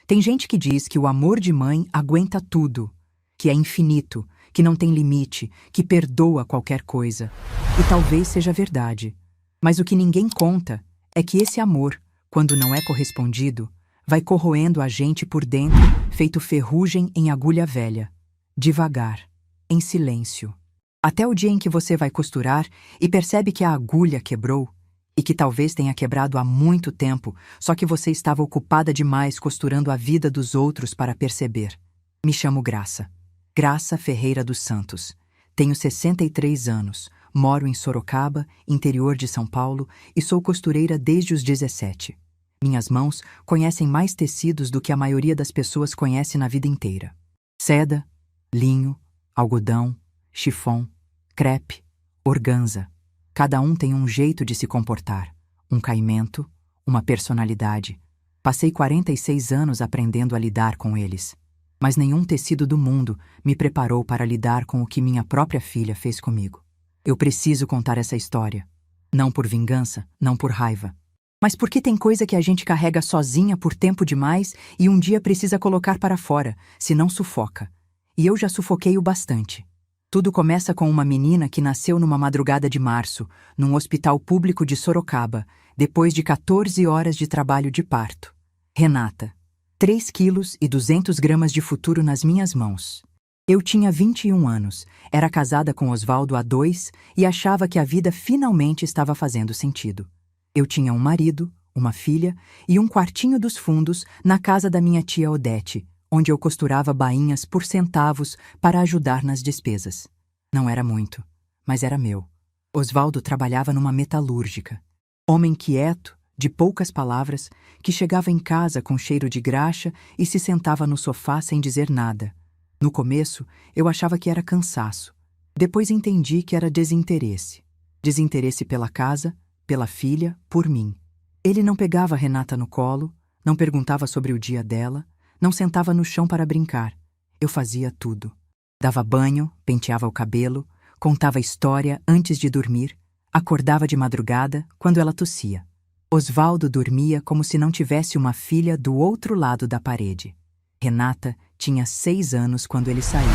Tem gente que diz que o amor de mãe aguenta tudo, que é infinito, que não tem limite, que perdoa qualquer coisa. E talvez seja verdade. Mas o que ninguém conta é que esse amor, quando não é correspondido, vai corroendo a gente por dentro, feito ferrugem em agulha velha. Devagar, em silêncio. Até o dia em que você vai costurar e percebe que a agulha quebrou, e que talvez tenha quebrado há muito tempo, só que você estava ocupada demais costurando a vida dos outros para perceber. Me chamo Graça. Graça Ferreira dos Santos. Tenho 63 anos, moro em Sorocaba, interior de São Paulo, e sou costureira desde os 17. Minhas mãos conhecem mais tecidos do que a maioria das pessoas conhece na vida inteira. Seda, linho, algodão, chifon, crepe, organza. Cada um tem um jeito de se comportar, um caimento, uma personalidade. Passei 46 anos aprendendo a lidar com eles. Mas nenhum tecido do mundo me preparou para lidar com o que minha própria filha fez comigo. Eu preciso contar essa história. Não por vingança, não por raiva. Mas porque tem coisa que a gente carrega sozinha por tempo demais e um dia precisa colocar para fora, senão sufoca. E eu já sufoquei o bastante. Tudo começa com uma menina que nasceu numa madrugada de março, num hospital público de Sorocaba, depois de 14 horas de trabalho de parto. Renata. 3 quilos e 200 gramas de futuro nas minhas mãos. Eu tinha 21 anos, era casada com Osvaldo há 2 e achava que a vida finalmente estava fazendo sentido. Eu tinha um marido, uma filha e um quartinho dos fundos na casa da minha tia Odete, onde eu costurava bainhas por centavos para ajudar nas despesas. Não era muito, mas era meu. Osvaldo trabalhava numa metalúrgica. Homem quieto, de poucas palavras, que chegava em casa com cheiro de graxa e se sentava no sofá sem dizer nada. No começo, eu achava que era cansaço. Depois entendi que era desinteresse. Desinteresse pela casa, pela filha, por mim. Ele não pegava Renata no colo, não perguntava sobre o dia dela, não sentava no chão para brincar. Eu fazia tudo. Dava banho, penteava o cabelo, contava história antes de dormir, acordava de madrugada quando ela tossia. Osvaldo dormia como se não tivesse uma filha do outro lado da parede. Renata tinha 6 anos quando ele saiu.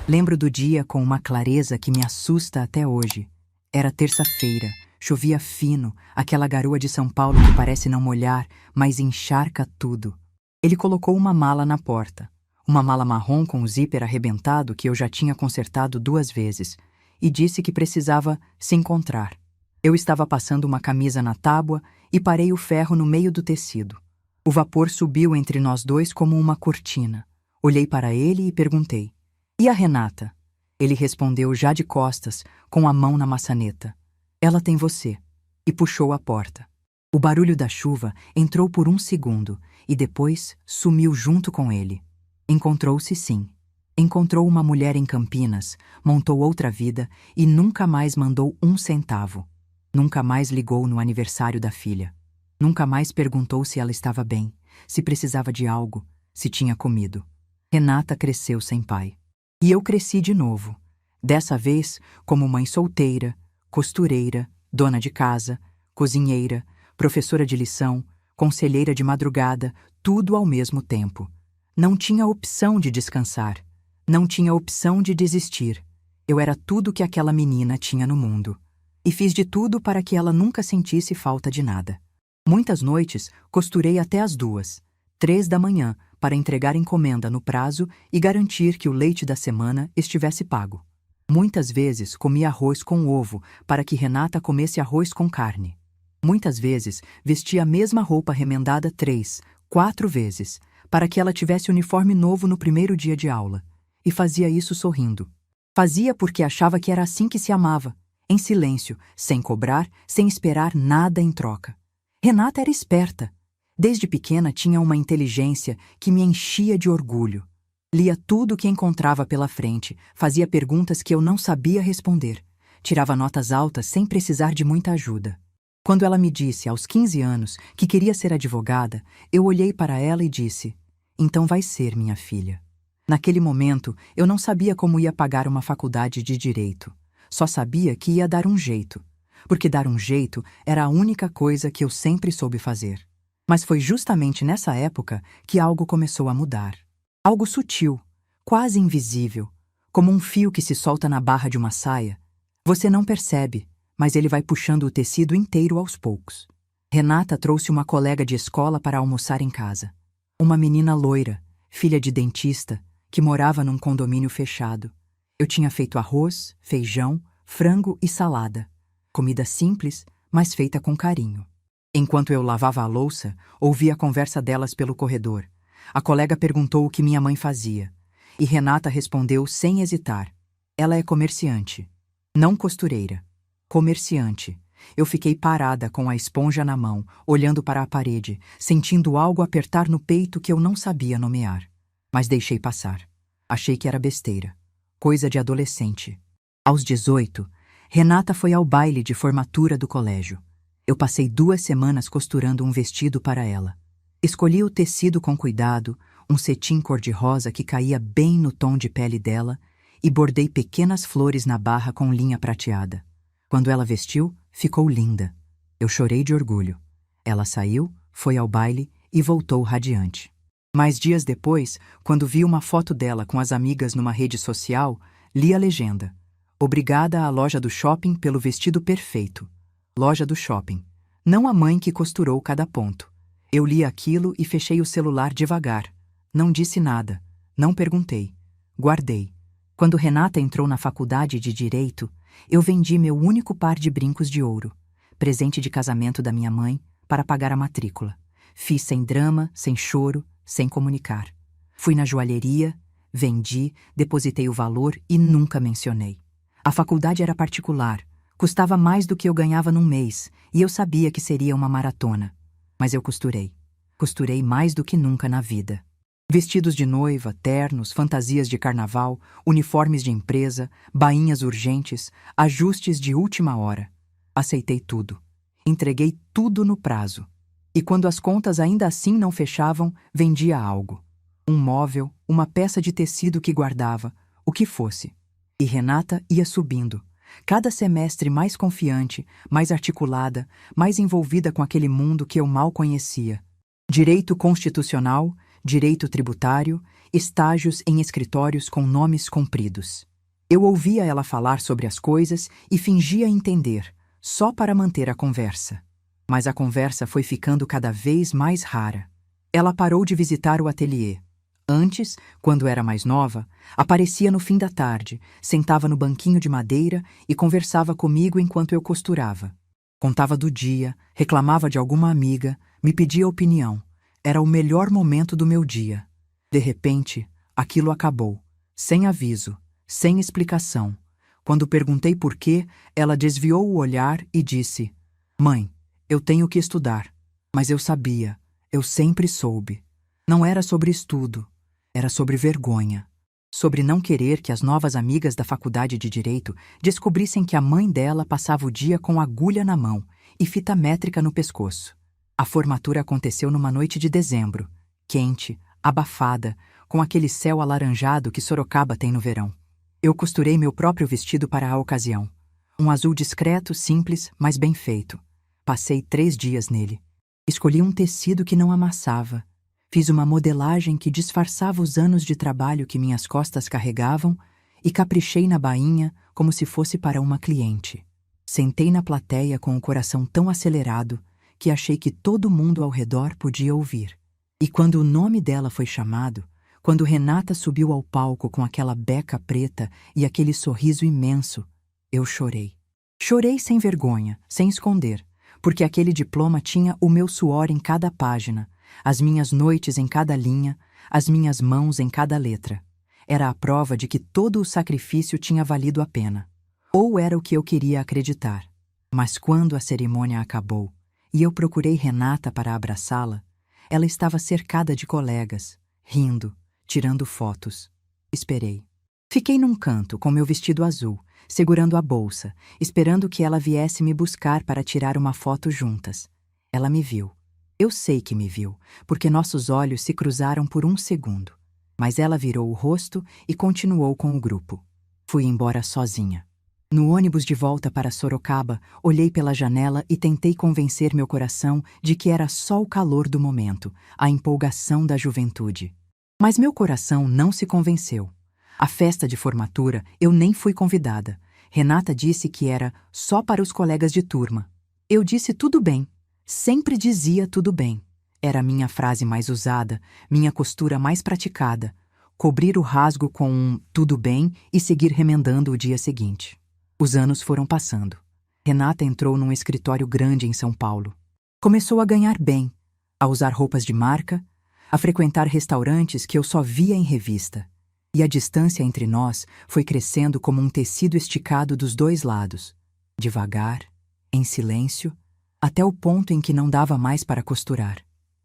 Lembro do dia com uma clareza que me assusta até hoje. Era terça-feira, chovia fino, aquela garoa de São Paulo que parece não molhar, mas encharca tudo. Ele colocou uma mala na porta, uma mala marrom com o zíper arrebentado que eu já tinha consertado 2 vezes, e disse que precisava se encontrar. Eu estava passando uma camisa na tábua e parei o ferro no meio do tecido. O vapor subiu entre nós dois como uma cortina. Olhei para ele e perguntei: "E a Renata?" Ele respondeu já de costas, com a mão na maçaneta: "Ela tem você." E puxou a porta. O barulho da chuva entrou por um segundo e depois sumiu junto com ele. Encontrou-se sim. Encontrou uma mulher em Campinas, montou outra vida e nunca mais mandou 1 centavo. Nunca mais ligou no aniversário da filha. Nunca mais perguntou se ela estava bem, se precisava de algo, se tinha comido. Renata cresceu sem pai. E eu cresci de novo. Dessa vez, como mãe solteira, costureira, dona de casa, cozinheira, professora de lição, conselheira de madrugada, tudo ao mesmo tempo. Não tinha opção de descansar. Não tinha opção de desistir. Eu era tudo que aquela menina tinha no mundo. E fiz de tudo para que ela nunca sentisse falta de nada. Muitas noites costurei até as 2, 3 da manhã, para entregar encomenda no prazo e garantir que o leite da semana estivesse pago. Muitas vezes comi arroz com ovo para que Renata comesse arroz com carne. Muitas vezes vesti a mesma roupa remendada 3, 4 vezes, para que ela tivesse uniforme novo no primeiro dia de aula. E fazia isso sorrindo. Fazia porque achava que era assim que se amava. Em silêncio, sem cobrar, sem esperar nada em troca. Renata era esperta. Desde pequena tinha uma inteligência que me enchia de orgulho. Lia tudo o que encontrava pela frente, fazia perguntas que eu não sabia responder, tirava notas altas sem precisar de muita ajuda. Quando ela me disse, aos 15 anos, que queria ser advogada, eu olhei para ela e disse: "Então vai ser, minha filha." Naquele momento, eu não sabia como ia pagar uma faculdade de direito. Só sabia que ia dar um jeito, porque dar um jeito era a única coisa que eu sempre soube fazer. Mas foi justamente nessa época que algo começou a mudar. Algo sutil, quase invisível, como um fio que se solta na barra de uma saia. Você não percebe, mas ele vai puxando o tecido inteiro aos poucos. Renata trouxe uma colega de escola para almoçar em casa. Uma menina loira, filha de dentista, que morava num condomínio fechado. Eu tinha feito arroz, feijão, frango e salada. Comida simples, mas feita com carinho. Enquanto eu lavava a louça, ouvi a conversa delas pelo corredor. A colega perguntou o que minha mãe fazia. E Renata respondeu sem hesitar. Ela é comerciante. Não costureira. Comerciante. Eu fiquei parada com a esponja na mão, olhando para a parede, sentindo algo apertar no peito que eu não sabia nomear. Mas deixei passar. Achei que era besteira. Coisa de adolescente. Aos 18, Renata foi ao baile de formatura do colégio. Eu passei 2 semanas costurando um vestido para ela. Escolhi o tecido com cuidado, um cetim cor-de-rosa que caía bem no tom de pele dela, e bordei pequenas flores na barra com linha prateada. Quando ela vestiu, ficou linda. Eu chorei de orgulho. Ela saiu, foi ao baile e voltou radiante. Mas dias depois, quando vi uma foto dela com as amigas numa rede social, li a legenda: "Obrigada à loja do shopping pelo vestido perfeito." Loja do shopping. Não a mãe que costurou cada ponto. Eu li aquilo e fechei o celular devagar. Não disse nada. Não perguntei. Guardei. Quando Renata entrou na faculdade de Direito, eu vendi meu único par de brincos de ouro, presente de casamento da minha mãe, para pagar a matrícula. Fiz sem drama, sem choro, sem comunicar. Fui na joalheria, vendi, depositei o valor e nunca mencionei. A faculdade era particular, custava mais do que eu ganhava num mês, e eu sabia que seria uma maratona. Mas eu costurei. Costurei mais do que nunca na vida. Vestidos de noiva, ternos, fantasias de carnaval, uniformes de empresa, bainhas urgentes, ajustes de última hora. Aceitei tudo. Entreguei tudo no prazo. E quando as contas ainda assim não fechavam, vendia algo. Um móvel, uma peça de tecido que guardava, o que fosse. E Renata ia subindo. Cada semestre mais confiante, mais articulada, mais envolvida com aquele mundo que eu mal conhecia. Direito constitucional, direito tributário, estágios em escritórios com nomes compridos. Eu ouvia ela falar sobre as coisas e fingia entender, só para manter a conversa. Mas a conversa foi ficando cada vez mais rara. Ela parou de visitar o ateliê. Antes, quando era mais nova, aparecia no fim da tarde, sentava no banquinho de madeira e conversava comigo enquanto eu costurava. Contava do dia, reclamava de alguma amiga, me pedia opinião. Era o melhor momento do meu dia. De repente, aquilo acabou, sem aviso, sem explicação. Quando perguntei por quê, ela desviou o olhar e disse: "Mãe, eu tenho que estudar." Mas eu sabia, eu sempre soube. Não era sobre estudo, era sobre vergonha. Sobre não querer que as novas amigas da faculdade de Direito descobrissem que a mãe dela passava o dia com agulha na mão e fita métrica no pescoço. A formatura aconteceu numa noite de dezembro, quente, abafada, com aquele céu alaranjado que Sorocaba tem no verão. Eu costurei meu próprio vestido para a ocasião. Um azul discreto, simples, mas bem feito. Passei 3 dias nele. Escolhi um tecido que não amassava. Fiz uma modelagem que disfarçava os anos de trabalho que minhas costas carregavam e caprichei na bainha como se fosse para uma cliente. Sentei na plateia com o coração tão acelerado que achei que todo mundo ao redor podia ouvir. E quando o nome dela foi chamado, quando Renata subiu ao palco com aquela beca preta e aquele sorriso imenso, eu chorei. Chorei sem vergonha, sem esconder, porque aquele diploma tinha o meu suor em cada página, as minhas noites em cada linha, as minhas mãos em cada letra. Era a prova de que todo o sacrifício tinha valido a pena. Ou era o que eu queria acreditar. Mas quando a cerimônia acabou e eu procurei Renata para abraçá-la, ela estava cercada de colegas, rindo, tirando fotos. Esperei. Fiquei num canto com meu vestido azul, segurando a bolsa, esperando que ela viesse me buscar para tirar uma foto juntas. Ela me viu. Eu sei que me viu, porque nossos olhos se cruzaram por um segundo. Mas ela virou o rosto e continuou com o grupo. Fui embora sozinha. No ônibus de volta para Sorocaba, olhei pela janela e tentei convencer meu coração de que era só o calor do momento, a empolgação da juventude. Mas meu coração não se convenceu. A festa de formatura eu nem fui convidada. Renata disse que era só para os colegas de turma. Eu disse tudo bem. Sempre dizia tudo bem. Era a minha frase mais usada, minha costura mais praticada. Cobrir o rasgo com um tudo bem e seguir remendando o dia seguinte. Os anos foram passando. Renata entrou num escritório grande em São Paulo. Começou a ganhar bem, a usar roupas de marca, a frequentar restaurantes que eu só via em revista. E a distância entre nós foi crescendo como um tecido esticado dos dois lados. Devagar, em silêncio, até o ponto em que não dava mais para costurar.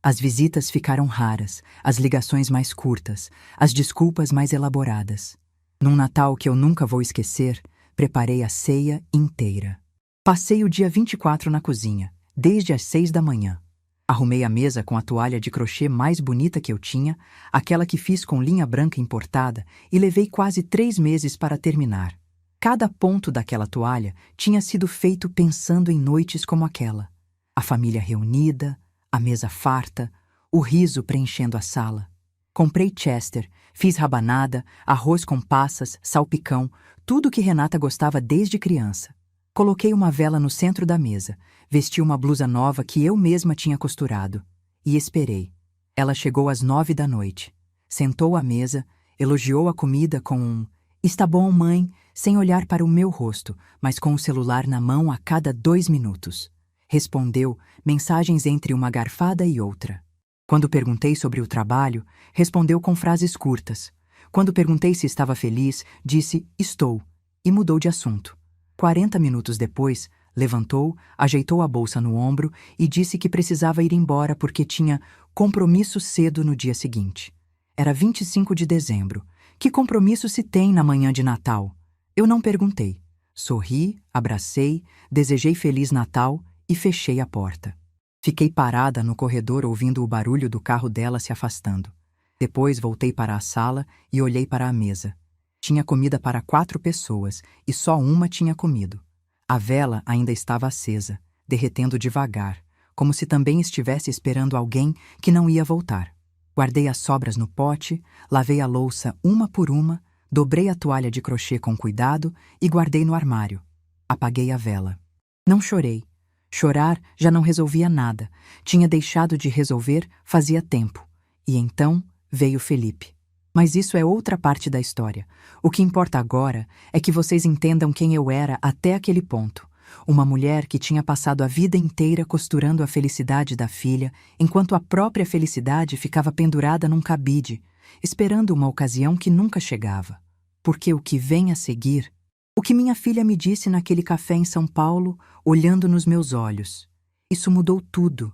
As visitas ficaram raras, as ligações mais curtas, as desculpas mais elaboradas. Num Natal que eu nunca vou esquecer, preparei a ceia inteira. Passei o dia 24 na cozinha, desde as 6 da manhã. Arrumei a mesa com a toalha de crochê mais bonita que eu tinha, aquela que fiz com linha branca importada, e levei quase 3 meses para terminar. Cada ponto daquela toalha tinha sido feito pensando em noites como aquela. A família reunida, a mesa farta, o riso preenchendo a sala. Comprei Chester, fiz rabanada, arroz com passas, salpicão, tudo que Renata gostava desde criança. Coloquei uma vela no centro da mesa, vesti uma blusa nova que eu mesma tinha costurado. E esperei. Ela chegou às 9 da noite. Sentou à mesa, elogiou a comida com um "Está bom, mãe", sem olhar para o meu rosto, mas com o celular na mão a cada 2 minutos. Respondeu mensagens entre uma garfada e outra. Quando perguntei sobre o trabalho, respondeu com frases curtas. Quando perguntei se estava feliz, disse "estou" e mudou de assunto. 40 minutos depois, levantou, ajeitou a bolsa no ombro e disse que precisava ir embora porque tinha compromisso cedo no dia seguinte. Era 25 de dezembro. Que compromisso se tem na manhã de Natal? Eu não perguntei. Sorri, abracei, desejei Feliz Natal e fechei a porta. Fiquei parada no corredor ouvindo o barulho do carro dela se afastando. Depois voltei para a sala e olhei para a mesa. Tinha comida para 4 pessoas e só uma tinha comido. A vela ainda estava acesa, derretendo devagar, como se também estivesse esperando alguém que não ia voltar. Guardei as sobras no pote, lavei a louça uma por uma, dobrei a toalha de crochê com cuidado e guardei no armário. Apaguei a vela. Não chorei. Chorar já não resolvia nada. Tinha deixado de resolver fazia tempo. E então veio Felipe. Mas isso é outra parte da história. O que importa agora é que vocês entendam quem eu era até aquele ponto. Uma mulher que tinha passado a vida inteira costurando a felicidade da filha, enquanto a própria felicidade ficava pendurada num cabide, esperando uma ocasião que nunca chegava. Porque o que vem a seguir, o que minha filha me disse naquele café em São Paulo, olhando nos meus olhos, isso mudou tudo.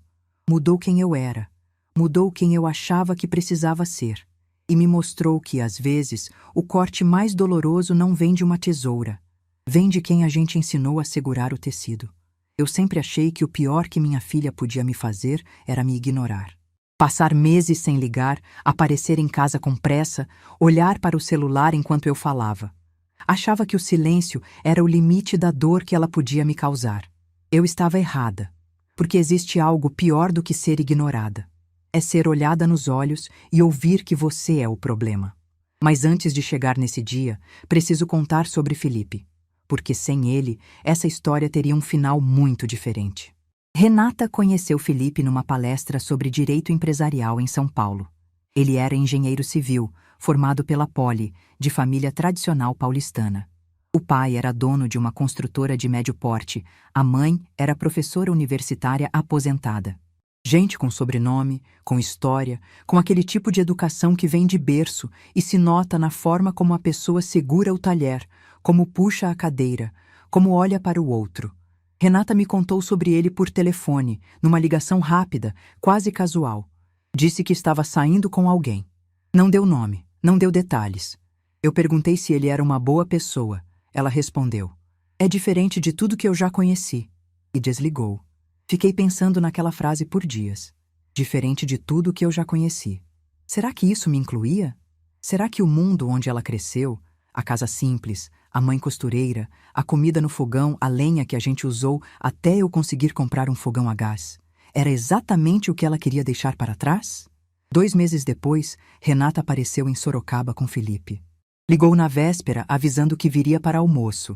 Mudou quem eu era. Mudou quem eu achava que precisava ser. E me mostrou que, às vezes, o corte mais doloroso não vem de uma tesoura. Vem de quem a gente ensinou a segurar o tecido. Eu sempre achei que o pior que minha filha podia me fazer era me ignorar. Passar meses sem ligar, aparecer em casa com pressa, olhar para o celular enquanto eu falava. Achava que o silêncio era o limite da dor que ela podia me causar. Eu estava errada, porque existe algo pior do que ser ignorada. É ser olhada nos olhos e ouvir que você é o problema. Mas antes de chegar nesse dia, preciso contar sobre Felipe, porque sem ele, essa história teria um final muito diferente. Renata conheceu Felipe numa palestra sobre direito empresarial em São Paulo. Ele era engenheiro civil, formado pela Poli, de família tradicional paulistana. O pai era dono de uma construtora de médio porte, a mãe era professora universitária aposentada. Gente com sobrenome, com história, com aquele tipo de educação que vem de berço e se nota na forma como a pessoa segura o talher, como puxa a cadeira, como olha para o outro. Renata me contou sobre ele por telefone, numa ligação rápida, quase casual. Disse que estava saindo com alguém. Não deu nome, não deu detalhes. Eu perguntei se ele era uma boa pessoa. Ela respondeu: "É diferente de tudo que eu já conheci." E desligou. Fiquei pensando naquela frase por dias. Diferente de tudo que eu já conheci. Será que isso me incluía? Será que o mundo onde ela cresceu, A casa simples, a mãe costureira, a comida no fogão, a lenha que a gente usou até eu conseguir comprar um fogão a gás. Era exatamente o que ela queria deixar para trás? 2 meses depois, Renata apareceu em Sorocaba com Felipe. Ligou na véspera avisando que viria para almoço.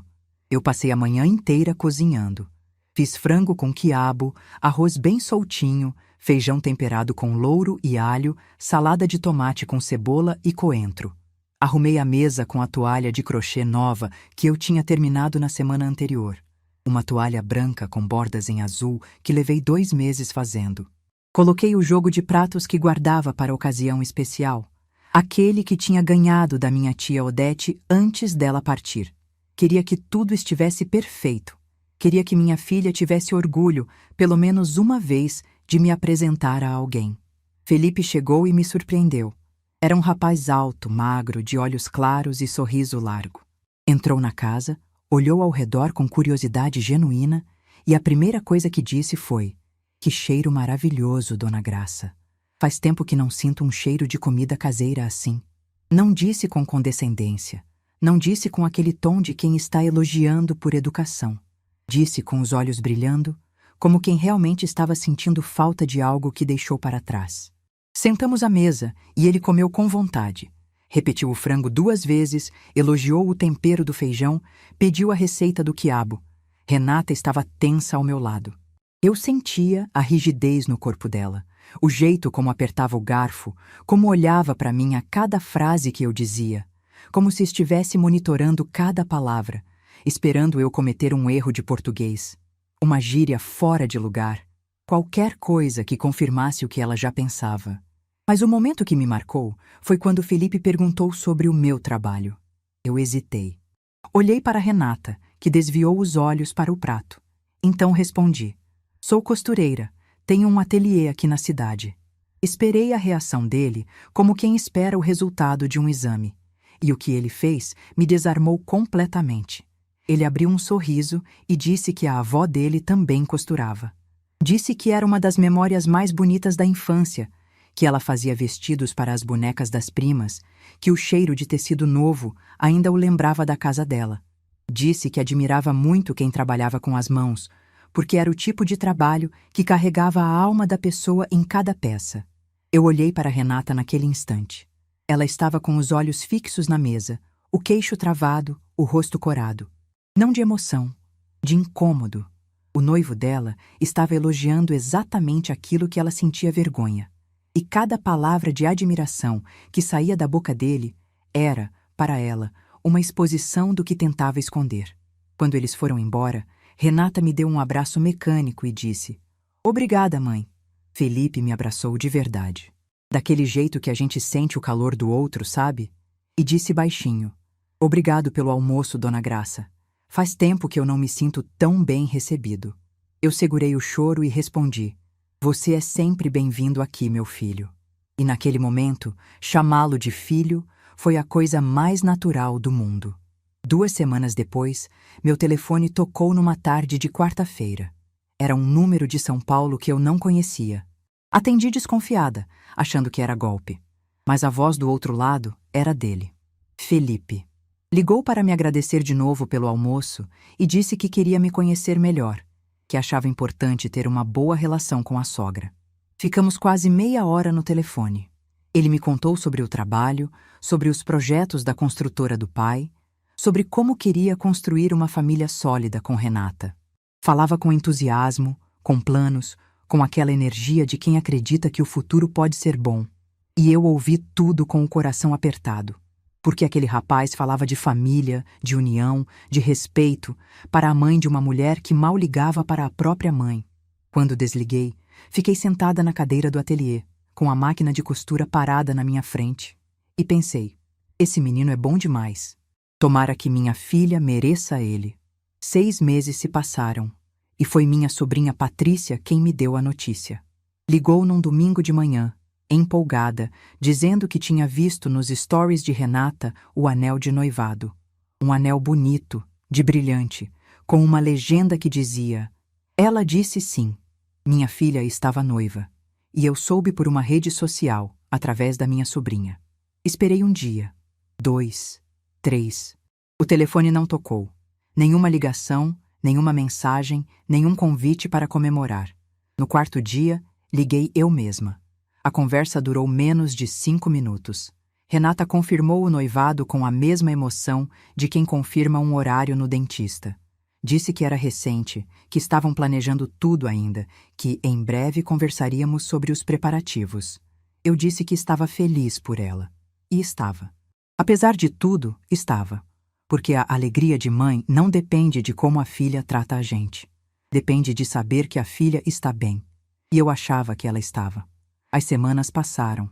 Eu passei a manhã inteira cozinhando. Fiz frango com quiabo, arroz bem soltinho, feijão temperado com louro e alho, salada de tomate com cebola e coentro. Arrumei a mesa com a toalha de crochê nova que eu tinha terminado na semana anterior. Uma toalha branca com bordas em azul que levei 2 meses fazendo. Coloquei o jogo de pratos que guardava para a ocasião especial. Aquele que tinha ganhado da minha tia Odete antes dela partir. Queria que tudo estivesse perfeito. Queria que minha filha tivesse orgulho, pelo menos uma vez, de me apresentar a alguém. Felipe chegou e me surpreendeu. Era um rapaz alto, magro, de olhos claros e sorriso largo. Entrou na casa, olhou ao redor com curiosidade genuína e a primeira coisa que disse foi: "Que cheiro maravilhoso, Dona Graça. Faz tempo que não sinto um cheiro de comida caseira assim." Não disse com condescendência. Não disse com aquele tom de quem está elogiando por educação. Disse com os olhos brilhando, como quem realmente estava sentindo falta de algo que deixou para trás. Sentamos à mesa e ele comeu com vontade. Repetiu o frango 2 vezes, elogiou o tempero do feijão, pediu a receita do quiabo. Renata estava tensa ao meu lado. Eu sentia a rigidez no corpo dela, o jeito como apertava o garfo, como olhava para mim a cada frase que eu dizia, como se estivesse monitorando cada palavra, esperando eu cometer um erro de português, uma gíria fora de lugar, qualquer coisa que confirmasse o que ela já pensava. Mas o momento que me marcou foi quando Felipe perguntou sobre o meu trabalho. Eu hesitei. Olhei para Renata, que desviou os olhos para o prato. Então respondi: "Sou costureira, tenho um ateliê aqui na cidade." Esperei a reação dele como quem espera o resultado de um exame. E o que ele fez me desarmou completamente. Ele abriu um sorriso e disse que a avó dele também costurava. Disse que era uma das memórias mais bonitas da infância, que ela fazia vestidos para as bonecas das primas, que o cheiro de tecido novo ainda o lembrava da casa dela. Disse que admirava muito quem trabalhava com as mãos, porque era o tipo de trabalho que carregava a alma da pessoa em cada peça. Eu olhei para Renata naquele instante. Ela estava com os olhos fixos na mesa, o queixo travado, o rosto corado. Não de emoção, de incômodo. O noivo dela estava elogiando exatamente aquilo que ela sentia vergonha. E cada palavra de admiração que saía da boca dele era, para ela, uma exposição do que tentava esconder. Quando eles foram embora, Renata me deu um abraço mecânico e disse: "Obrigada, mãe." Felipe me abraçou de verdade. Daquele jeito que a gente sente o calor do outro, sabe? E disse baixinho: "Obrigado pelo almoço, Dona Graça. Faz tempo que eu não me sinto tão bem recebido." Eu segurei o choro e respondi: "Você é sempre bem-vindo aqui, meu filho." E naquele momento, chamá-lo de filho foi a coisa mais natural do mundo. 2 semanas depois, meu telefone tocou numa tarde de quarta-feira. Era um número de São Paulo que eu não conhecia. Atendi desconfiada, achando que era golpe. Mas a voz do outro lado era dele. Felipe. Ligou para me agradecer de novo pelo almoço e disse que queria me conhecer melhor, que achava importante ter uma boa relação com a sogra. Ficamos quase meia hora no telefone. Ele me contou sobre o trabalho, sobre os projetos da construtora do pai, sobre como queria construir uma família sólida com Renata. Falava com entusiasmo, com planos, com aquela energia de quem acredita que o futuro pode ser bom. E eu ouvi tudo com o coração apertado, porque aquele rapaz falava de família, de união, de respeito para a mãe de uma mulher que mal ligava para a própria mãe. Quando desliguei, fiquei sentada na cadeira do ateliê, com a máquina de costura parada na minha frente, e pensei: esse menino é bom demais. Tomara que minha filha mereça ele. 6 meses se passaram, e foi minha sobrinha Patrícia quem me deu a notícia. Ligou num domingo de manhã, empolgada, dizendo que tinha visto nos stories de Renata o anel de noivado. Um anel bonito, de brilhante, com uma legenda que dizia: "Ela disse sim." Minha filha estava noiva, e eu soube por uma rede social, através da minha sobrinha. Esperei um dia, 2, 3. O telefone não tocou. Nenhuma ligação, nenhuma mensagem, nenhum convite para comemorar. No quarto dia, liguei eu mesma. A conversa durou menos de 5 minutos. Renata confirmou o noivado com a mesma emoção de quem confirma um horário no dentista. Disse que era recente, que estavam planejando tudo ainda, que em breve conversaríamos sobre os preparativos. Eu disse que estava feliz por ela. E estava. Apesar de tudo, estava. Porque a alegria de mãe não depende de como a filha trata a gente. Depende de saber que a filha está bem. E eu achava que ela estava. As semanas passaram.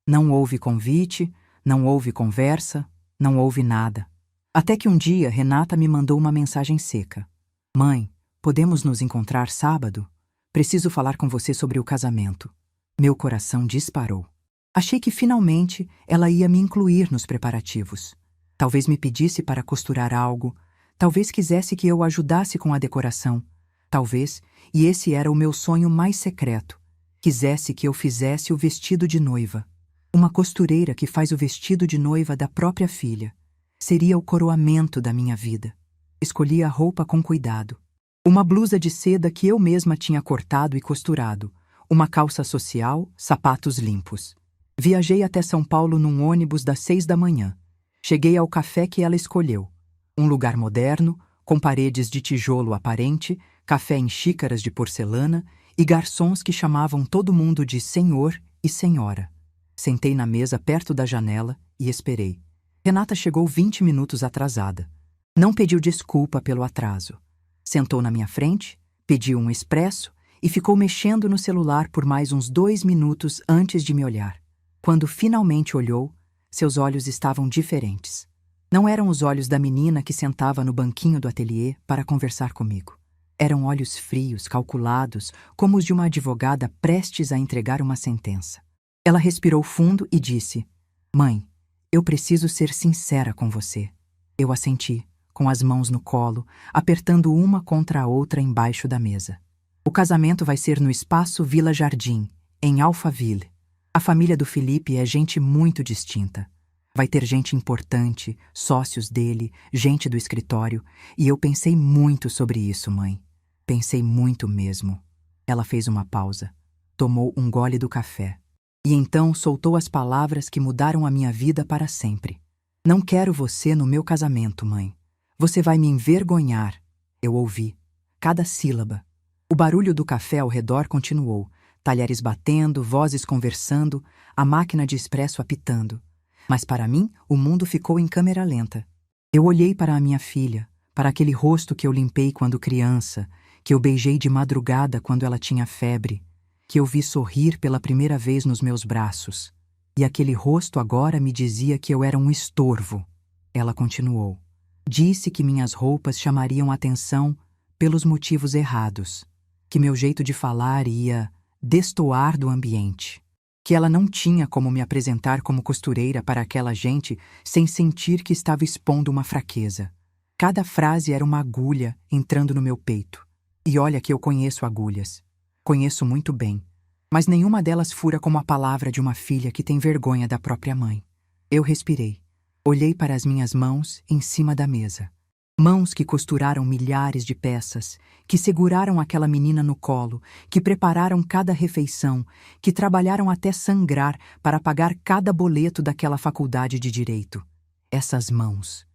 Não houve convite, não houve conversa, não houve nada. Até que um dia Renata me mandou uma mensagem seca. Mãe, podemos nos encontrar sábado? Preciso falar com você sobre o casamento. Meu coração disparou. Achei que finalmente ela ia me incluir nos preparativos. Talvez me pedisse para costurar algo, talvez quisesse que eu ajudasse com a decoração, talvez, e esse era o meu sonho mais secreto, quisesse que eu fizesse o vestido de noiva. Uma costureira que faz o vestido de noiva da própria filha. Seria o coroamento da minha vida. Escolhi a roupa com cuidado. Uma blusa de seda que eu mesma tinha cortado e costurado, uma calça social, sapatos limpos. Viajei até São Paulo num ônibus das 6 da manhã. Cheguei ao café que ela escolheu. Um lugar moderno, com paredes de tijolo aparente, café em xícaras de porcelana e garçons que chamavam todo mundo de senhor e senhora. Sentei na mesa perto da janela e esperei. Renata chegou 20 minutos atrasada. Não pediu desculpa pelo atraso. Sentou na minha frente, pediu um expresso e ficou mexendo no celular por mais uns 2 minutos antes de me olhar. Quando finalmente olhou, seus olhos estavam diferentes. Não eram os olhos da menina que sentava no banquinho do ateliê para conversar comigo. Eram olhos frios, calculados, como os de uma advogada prestes a entregar uma sentença. Ela respirou fundo e disse: Mãe, eu preciso ser sincera com você. Eu assenti, com as mãos no colo, apertando uma contra a outra embaixo da mesa. O casamento vai ser no Espaço Vila Jardim, em Alphaville. A família do Felipe é gente muito distinta. Vai ter gente importante, sócios dele, gente do escritório, e eu pensei muito sobre isso, mãe. Pensei muito mesmo. Ela fez uma pausa, tomou um gole do café, e então soltou as palavras que mudaram a minha vida para sempre. Não quero você no meu casamento, mãe. Você vai me envergonhar. Eu ouvi. Cada sílaba. O barulho do café ao redor continuou. Talheres batendo, vozes conversando, a máquina de expresso apitando. Mas para mim, o mundo ficou em câmera lenta. Eu olhei para a minha filha, para aquele rosto que eu limpei quando criança, que eu beijei de madrugada quando ela tinha febre, que eu vi sorrir pela primeira vez nos meus braços. E aquele rosto agora me dizia que eu era um estorvo. Ela continuou. Disse que minhas roupas chamariam atenção pelos motivos errados, que meu jeito de falar ia destoar do ambiente, que ela não tinha como me apresentar como costureira para aquela gente sem sentir que estava expondo uma fraqueza. Cada frase era uma agulha entrando no meu peito. E olha que eu conheço agulhas. Conheço muito bem. Mas nenhuma delas fura como a palavra de uma filha que tem vergonha da própria mãe. Eu respirei. Olhei para as minhas mãos em cima da mesa. Mãos que costuraram milhares de peças, que seguraram aquela menina no colo, que prepararam cada refeição, que trabalharam até sangrar para pagar cada boleto daquela faculdade de direito. Essas mãos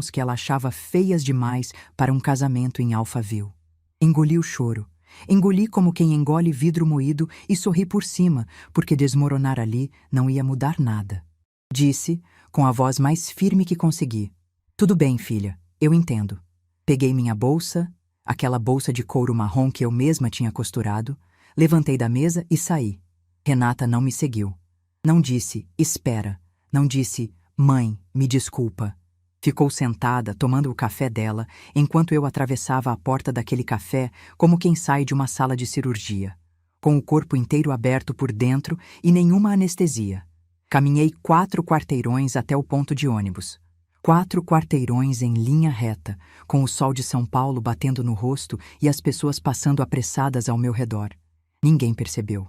que ela achava feias demais para um casamento em Alphaville. Engoli o choro. Engoli como quem engole vidro moído e sorri por cima, porque desmoronar ali não ia mudar nada. Disse, com a voz mais firme que consegui: Tudo bem, filha, eu entendo. Peguei minha bolsa, aquela bolsa de couro marrom que eu mesma tinha costurado, levantei da mesa e saí. Renata não me seguiu. Não disse, espera. Não disse, mãe, me desculpa. Ficou sentada, tomando o café dela, enquanto eu atravessava a porta daquele café como quem sai de uma sala de cirurgia, com o corpo inteiro aberto por dentro e nenhuma anestesia. Caminhei 4 quarteirões até o ponto de ônibus. 4 quarteirões em linha reta, com o sol de São Paulo batendo no rosto e as pessoas passando apressadas ao meu redor. Ninguém percebeu.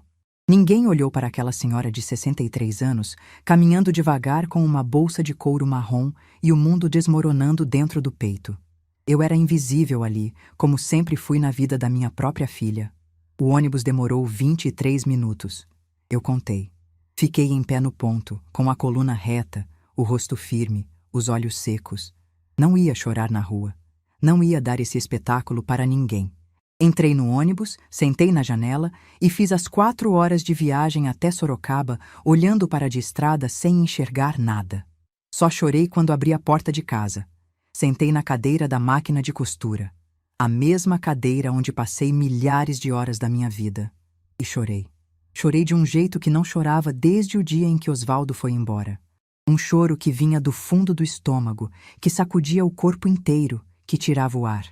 Ninguém olhou para aquela senhora de 63 anos, caminhando devagar com uma bolsa de couro marrom e o mundo desmoronando dentro do peito. Eu era invisível ali, como sempre fui na vida da minha própria filha. O ônibus demorou 23 minutos. Eu contei. Fiquei em pé no ponto, com a coluna reta, o rosto firme, os olhos secos. Não ia chorar na rua. Não ia dar esse espetáculo para ninguém. Entrei no ônibus, sentei na janela e fiz as 4 horas de viagem até Sorocaba, olhando para a estrada sem enxergar nada. Só chorei quando abri a porta de casa. Sentei na cadeira da máquina de costura. A mesma cadeira onde passei milhares de horas da minha vida. E chorei. Chorei de um jeito que não chorava desde o dia em que Osvaldo foi embora. Um choro que vinha do fundo do estômago, que sacudia o corpo inteiro, que tirava o ar.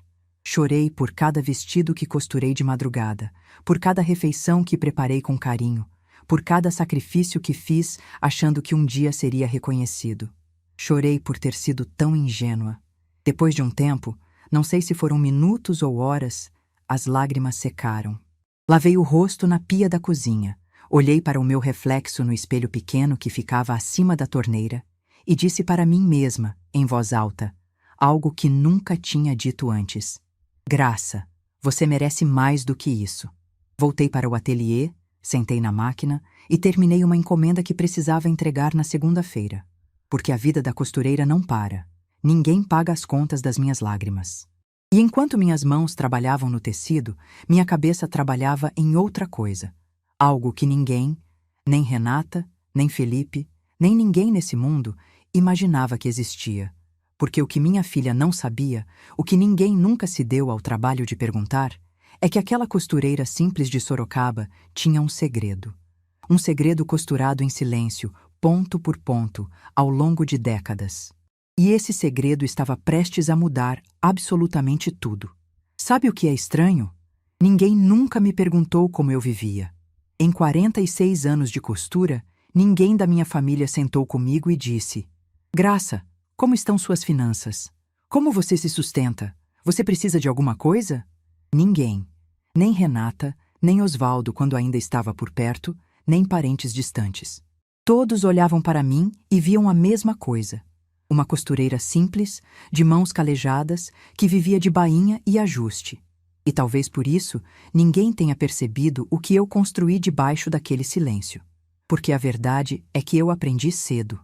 Chorei por cada vestido que costurei de madrugada, por cada refeição que preparei com carinho, por cada sacrifício que fiz achando que um dia seria reconhecido. Chorei por ter sido tão ingênua. Depois de um tempo, não sei se foram minutos ou horas, as lágrimas secaram. Lavei o rosto na pia da cozinha, olhei para o meu reflexo no espelho pequeno que ficava acima da torneira e disse para mim mesma, em voz alta, algo que nunca tinha dito antes. Graça, você merece mais do que isso. Voltei para o ateliê, sentei na máquina e terminei uma encomenda que precisava entregar na segunda-feira. Porque a vida da costureira não para. Ninguém paga as contas das minhas lágrimas. E enquanto minhas mãos trabalhavam no tecido, minha cabeça trabalhava em outra coisa. Algo que ninguém, nem Renata, nem Felipe, nem ninguém nesse mundo imaginava que existia. Porque o que minha filha não sabia, o que ninguém nunca se deu ao trabalho de perguntar, é que aquela costureira simples de Sorocaba tinha um segredo. Um segredo costurado em silêncio, ponto por ponto, ao longo de décadas. E esse segredo estava prestes a mudar absolutamente tudo. Sabe o que é estranho? Ninguém nunca me perguntou como eu vivia. Em 46 anos de costura, ninguém da minha família sentou comigo e disse: Graça, como estão suas finanças? Como você se sustenta? Você precisa de alguma coisa? Ninguém. Nem Renata, nem Osvaldo quando ainda estava por perto, nem parentes distantes. Todos olhavam para mim e viam a mesma coisa. Uma costureira simples, de mãos calejadas, que vivia de bainha e ajuste. E talvez por isso ninguém tenha percebido o que eu construí debaixo daquele silêncio. Porque a verdade é que eu aprendi cedo.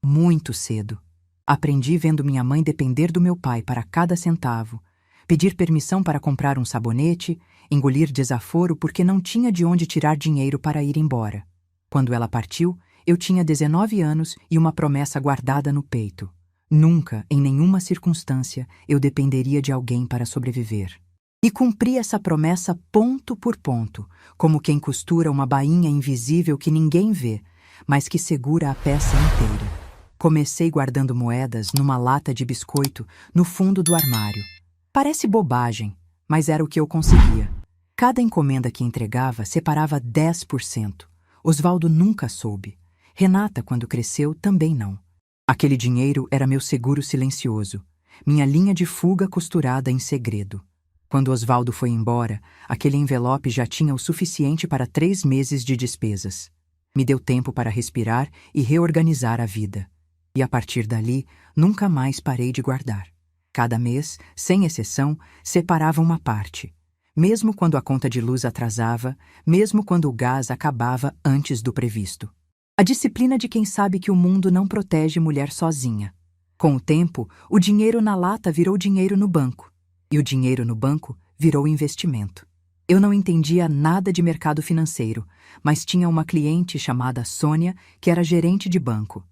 Muito cedo. Aprendi vendo minha mãe depender do meu pai para cada centavo, pedir permissão para comprar um sabonete, engolir desaforo porque não tinha de onde tirar dinheiro para ir embora. Quando ela partiu, eu tinha 19 anos e uma promessa guardada no peito. Nunca, em nenhuma circunstância, eu dependeria de alguém para sobreviver. E cumpri essa promessa ponto por ponto, como quem costura uma bainha invisível que ninguém vê, mas que segura a peça inteira. Comecei guardando moedas numa lata de biscoito no fundo do armário. Parece bobagem, mas era o que eu conseguia. Cada encomenda que entregava separava 10%. Osvaldo nunca soube. Renata, quando cresceu, também não. Aquele dinheiro era meu seguro silencioso, minha linha de fuga costurada em segredo. Quando Osvaldo foi embora, aquele envelope já tinha o suficiente para 3 meses de despesas. Me deu tempo para respirar e reorganizar a vida. E a partir dali, nunca mais parei de guardar. Cada mês, sem exceção, separava uma parte. Mesmo quando a conta de luz atrasava, mesmo quando o gás acabava antes do previsto. A disciplina de quem sabe que o mundo não protege mulher sozinha. Com o tempo, o dinheiro na lata virou dinheiro no banco. E o dinheiro no banco virou investimento. Eu não entendia nada de mercado financeiro, mas tinha uma cliente chamada Sônia, que era gerente de banco.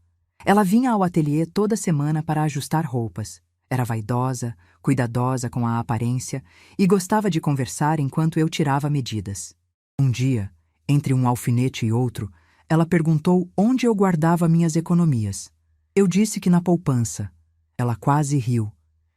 Ela vinha ao ateliê toda semana para ajustar roupas. Era vaidosa, cuidadosa com a aparência e gostava de conversar enquanto eu tirava medidas. Um dia, entre um alfinete e outro, ela perguntou onde eu guardava minhas economias. Eu disse que na poupança. Ela quase riu.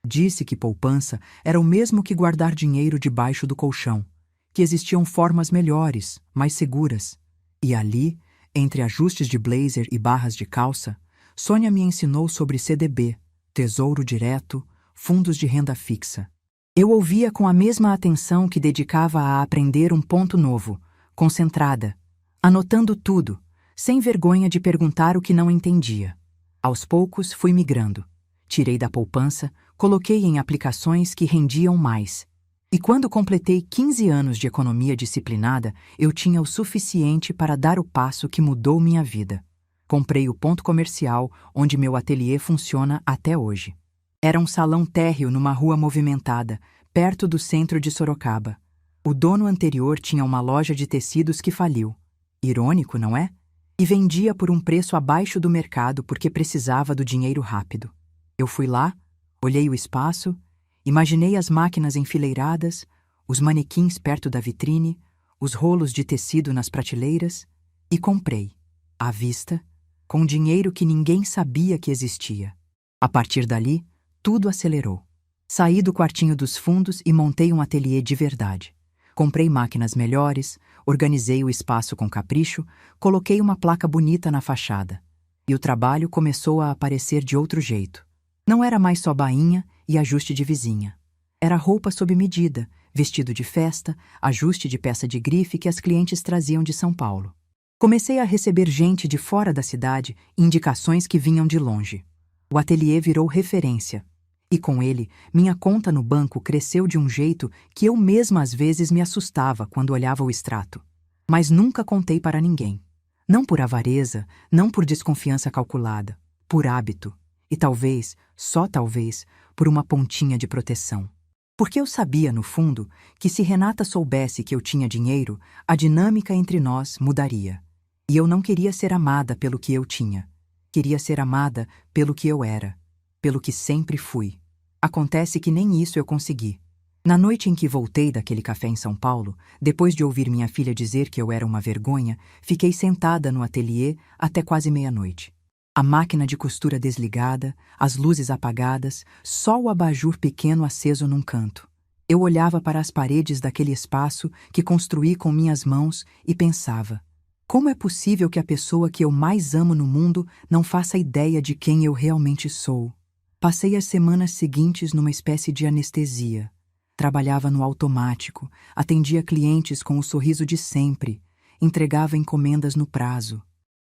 Disse que poupança era o mesmo que guardar dinheiro debaixo do colchão, que existiam formas melhores, mais seguras. E ali, entre ajustes de blazer e barras de calça, Sônia me ensinou sobre CDB, tesouro direto, fundos de renda fixa. Eu ouvia com a mesma atenção que dedicava a aprender um ponto novo, concentrada. anotando tudo, sem vergonha de perguntar o que não entendia. Aos poucos fui migrando. Tirei da poupança, coloquei em aplicações que rendiam mais. E quando completei 15 anos de economia disciplinada, eu tinha o suficiente para dar o passo que mudou minha vida. Comprei o ponto comercial onde meu ateliê funciona até hoje. Era um salão térreo numa rua movimentada, perto do centro de Sorocaba. O dono anterior tinha uma loja de tecidos que faliu. Irônico, não é? E vendia por um preço abaixo do mercado porque precisava do dinheiro rápido. Eu fui lá, olhei o espaço, imaginei as máquinas enfileiradas, os manequins perto da vitrine, os rolos de tecido nas prateleiras e comprei, à vista, com dinheiro que ninguém sabia que existia. A partir dali, tudo acelerou. Saí do quartinho dos fundos e montei um ateliê de verdade. Comprei máquinas melhores, organizei o espaço com capricho, coloquei uma placa bonita na fachada. E o trabalho começou a aparecer de outro jeito. Não era mais só bainha e ajuste de vizinha. Era roupa sob medida, vestido de festa, ajuste de peça de grife que as clientes traziam de São Paulo. Comecei a receber gente de fora da cidade e indicações que vinham de longe. O ateliê virou referência. E com ele, minha conta no banco cresceu de um jeito que eu mesma às vezes me assustava quando olhava o extrato. Mas nunca contei para ninguém. Não por avareza, não por desconfiança calculada, por hábito. E talvez, só talvez, por uma pontinha de proteção. Porque eu sabia, no fundo, que se Renata soubesse que eu tinha dinheiro, a dinâmica entre nós mudaria. E eu não queria ser amada pelo que eu tinha. Queria ser amada pelo que eu era, pelo que sempre fui. Acontece que nem isso eu consegui. Na noite em que voltei daquele café em São Paulo, depois de ouvir minha filha dizer que eu era uma vergonha, fiquei sentada no ateliê até quase meia-noite. A máquina de costura desligada, as luzes apagadas, só o abajur pequeno aceso num canto. Eu olhava para as paredes daquele espaço que construí com minhas mãos e pensava: como é possível que a pessoa que eu mais amo no mundo não faça ideia de quem eu realmente sou? Passei as semanas seguintes numa espécie de anestesia. Trabalhava no automático, atendia clientes com o sorriso de sempre, entregava encomendas no prazo.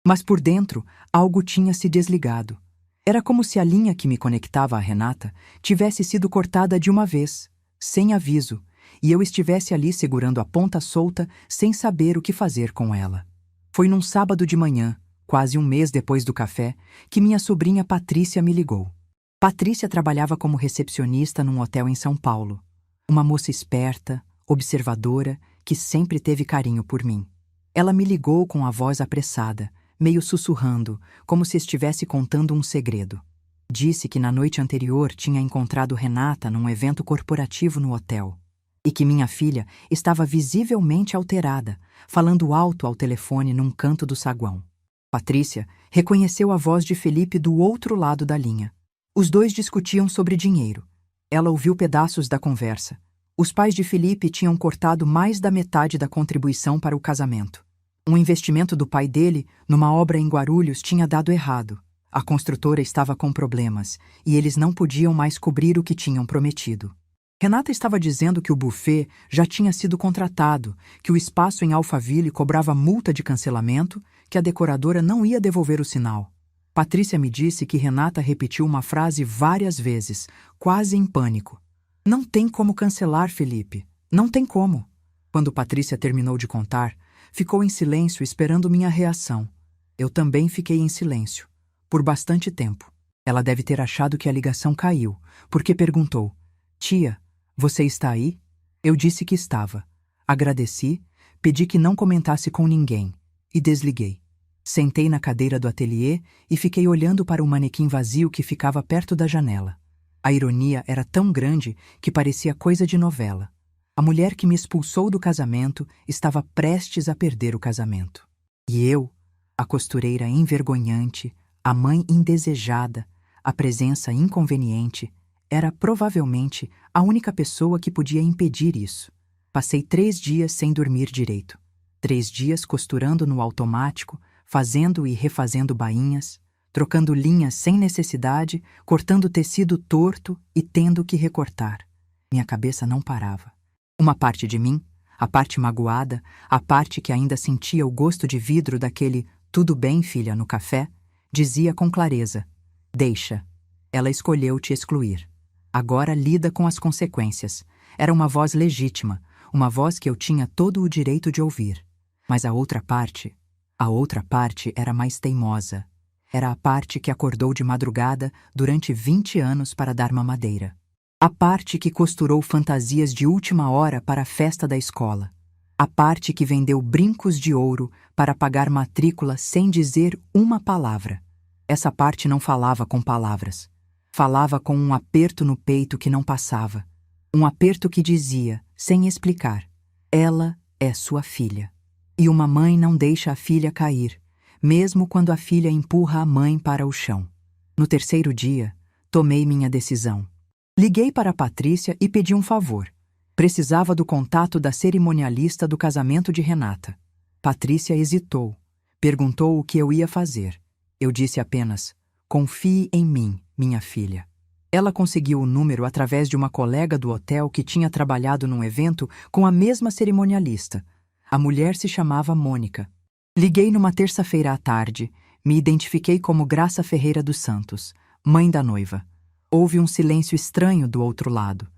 Mas por dentro, algo tinha se desligado. Era como se a linha que me conectava à Renata tivesse sido cortada de uma vez, sem aviso, e eu estivesse ali segurando a ponta solta sem saber o que fazer com ela. Foi num sábado de manhã, quase um mês depois do café, que minha sobrinha Patrícia me ligou. Patrícia trabalhava como recepcionista num hotel em São Paulo. Uma moça esperta, observadora, que sempre teve carinho por mim. Ela me ligou com a voz apressada, meio sussurrando, como se estivesse contando um segredo. Disse que na noite anterior tinha encontrado Renata num evento corporativo no hotel e que minha filha estava visivelmente alterada, falando alto ao telefone num canto do saguão. Patrícia reconheceu a voz de Felipe do outro lado da linha. Os dois discutiam sobre dinheiro. Ela ouviu pedaços da conversa. Os pais de Felipe tinham cortado mais da metade da contribuição para o casamento. Um investimento do pai dele, numa obra em Guarulhos, tinha dado errado. A construtora estava com problemas e eles não podiam mais cobrir o que tinham prometido. Renata estava dizendo que o buffet já tinha sido contratado, que o espaço em Alphaville cobrava multa de cancelamento, que a decoradora não ia devolver o sinal. Patrícia me disse que Renata repetiu uma frase várias vezes, quase em pânico. Não tem como cancelar, Felipe. Não tem como. Quando Patrícia terminou de contar, ficou em silêncio esperando minha reação. Eu também fiquei em silêncio. Por bastante tempo. Ela deve ter achado que a ligação caiu, porque perguntou: Tia, você está aí? Eu disse que estava. Agradeci, pedi que não comentasse com ninguém e desliguei. Sentei na cadeira do ateliê e fiquei olhando para o manequim vazio que ficava perto da janela. A ironia era tão grande que parecia coisa de novela. A mulher que me expulsou do casamento estava prestes a perder o casamento. E eu, a costureira envergonhante, a mãe indesejada, a presença inconveniente, era provavelmente a única pessoa que podia impedir isso. Passei 3 dias sem dormir direito. 3 dias costurando no automático, fazendo e refazendo bainhas, trocando linhas sem necessidade, cortando tecido torto e tendo que recortar. Minha cabeça não parava. Uma parte de mim, a parte magoada, a parte que ainda sentia o gosto de vidro daquele "tudo bem, filha" no café, dizia com clareza: "Deixa. Ela escolheu te excluir. Agora lida com as consequências." Era uma voz legítima, uma voz que eu tinha todo o direito de ouvir. Mas a outra parte era mais teimosa. Era a parte que acordou de madrugada durante 20 anos para dar mamadeira. A parte que costurou fantasias de última hora para a festa da escola. A parte que vendeu brincos de ouro para pagar matrícula sem dizer uma palavra. Essa parte não falava com palavras. Falava com um aperto no peito que não passava. Um aperto que dizia, sem explicar: ela é sua filha. E uma mãe não deixa a filha cair, mesmo quando a filha empurra a mãe para o chão. No terceiro dia, tomei minha decisão. Liguei para a Patrícia e pedi um favor. Precisava do contato da cerimonialista do casamento de Renata. Patrícia hesitou. Perguntou o que eu ia fazer. Eu disse apenas: "Confie em mim, minha filha." Ela conseguiu o número através de uma colega do hotel que tinha trabalhado num evento com a mesma cerimonialista. A mulher se chamava Mônica. Liguei numa terça-feira à tarde. Me identifiquei como Graça Ferreira dos Santos, mãe da noiva. Houve um silêncio estranho do outro lado.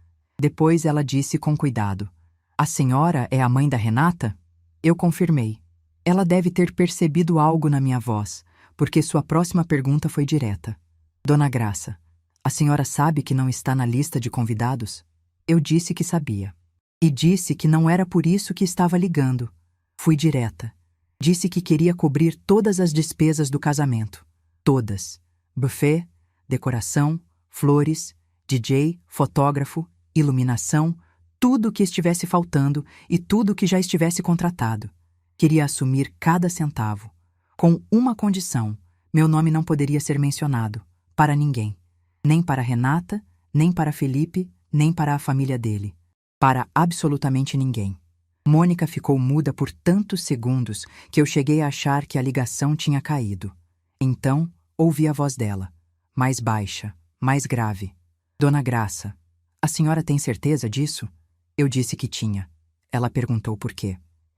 Depois ela disse com cuidado: "A senhora é a mãe da Renata?" Eu confirmei. Ela deve ter percebido algo na minha voz, porque sua próxima pergunta foi direta: "Dona Graça, a senhora sabe que não está na lista de convidados?" Eu disse que sabia. E disse que não era por isso que estava ligando. Fui direta. Disse que queria cobrir todas as despesas do casamento. Todas. Buffet, decoração, flores, DJ, fotógrafo, iluminação, tudo o que estivesse faltando e tudo o que já estivesse contratado. Queria assumir cada centavo. Com uma condição: meu nome não poderia ser mencionado. Para ninguém. Nem para Renata, nem para Felipe, nem para a família dele. Para absolutamente ninguém. Mônica ficou muda por tantos segundos que eu cheguei a achar que a ligação tinha caído. Então, ouvi a voz dela, mais baixa, mais grave. "Dona Graça, a senhora tem certeza disso?" Eu disse que tinha. Ela perguntou por quê.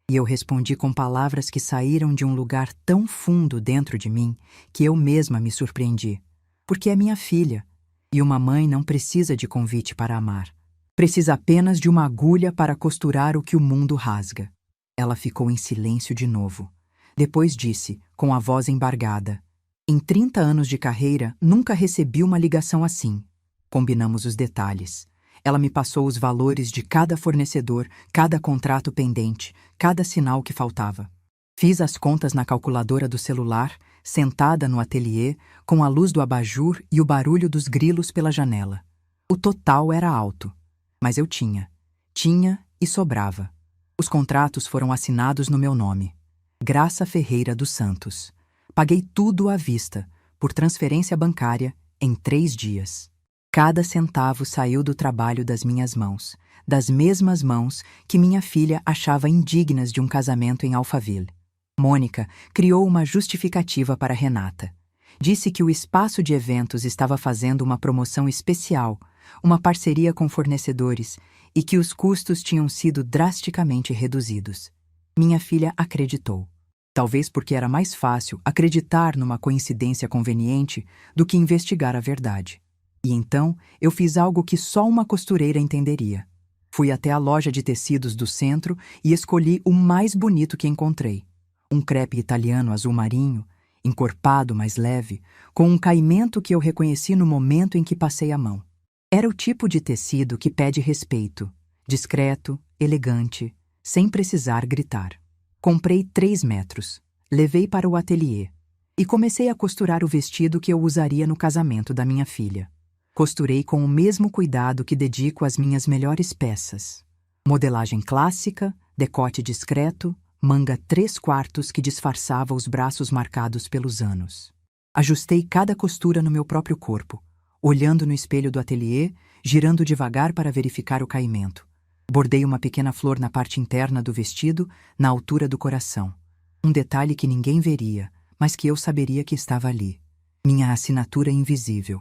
E eu respondi com palavras que saíram de um lugar tão fundo dentro de mim que eu mesma me surpreendi. Porque é minha filha, e uma mãe não precisa de convite para amar. Precisa apenas de uma agulha para costurar o que o mundo rasga. Ela ficou em silêncio de novo. Depois disse, com a voz embargada: "Em 30 anos de carreira, nunca recebi uma ligação assim." Combinamos os detalhes. Ela me passou os valores de cada fornecedor, cada contrato pendente, cada sinal que faltava. Fiz as contas na calculadora do celular, sentada no ateliê, com a luz do abajur e o barulho dos grilos pela janela. O total era alto. Mas eu tinha e sobrava. Os contratos foram assinados no meu nome. Graça Ferreira dos Santos. Paguei tudo à vista, por transferência bancária, em 3 dias. Cada centavo saiu do trabalho das minhas mãos, das mesmas mãos que minha filha achava indignas de um casamento em Alphaville. Mônica criou uma justificativa para Renata. Disse que o espaço de eventos estava fazendo uma promoção especial, uma parceria com fornecedores, e que os custos tinham sido drasticamente reduzidos. Minha filha acreditou. Talvez porque era mais fácil acreditar numa coincidência conveniente do que investigar a verdade. E então eu fiz algo que só uma costureira entenderia. Fui até a loja de tecidos do centro e escolhi o mais bonito que encontrei. Um crepe italiano azul marinho, encorpado, mas leve, com um caimento que eu reconheci no momento em que passei a mão. Era o tipo de tecido que pede respeito, discreto, elegante, sem precisar gritar. Comprei 3 metros, levei para o ateliê e comecei a costurar o vestido que eu usaria no casamento da minha filha. Costurei com o mesmo cuidado que dedico às minhas melhores peças. Modelagem clássica, decote discreto, manga 3/4 que disfarçava os braços marcados pelos anos. Ajustei cada costura no meu próprio corpo, olhando no espelho do ateliê, girando devagar para verificar o caimento. Bordei uma pequena flor na parte interna do vestido, na altura do coração. Um detalhe que ninguém veria, mas que eu saberia que estava ali. Minha assinatura invisível.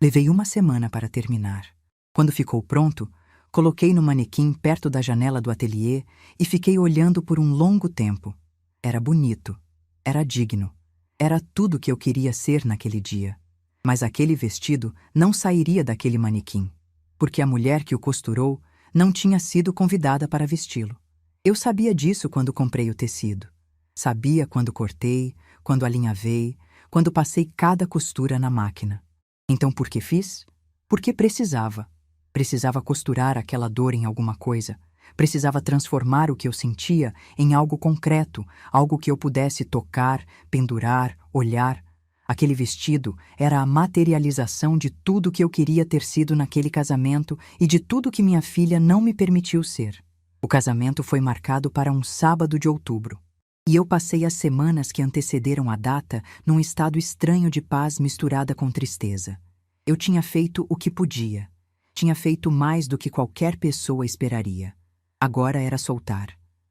Levei 1 semana para terminar. Quando ficou pronto, Coloquei no manequim perto da janela do ateliê e fiquei olhando por um longo tempo. Era bonito, era digno, era tudo o que eu queria ser naquele dia. Mas aquele vestido não sairia daquele manequim, porque a mulher que o costurou não tinha sido convidada para vesti-lo. Eu sabia disso quando comprei o tecido. Sabia quando cortei, quando alinhavei, quando passei cada costura na máquina. Então por que fiz? Porque precisava. Precisava costurar aquela dor em alguma coisa. Precisava transformar o que eu sentia em algo concreto, algo que eu pudesse tocar, pendurar, olhar. Aquele vestido era a materialização de tudo que eu queria ter sido naquele casamento e de tudo que minha filha não me permitiu ser. O casamento foi marcado para um sábado de outubro. E eu passei as semanas que antecederam a data num estado estranho de paz misturada com tristeza. Eu tinha feito o que podia. Tinha feito mais do que qualquer pessoa esperaria. Agora era soltar.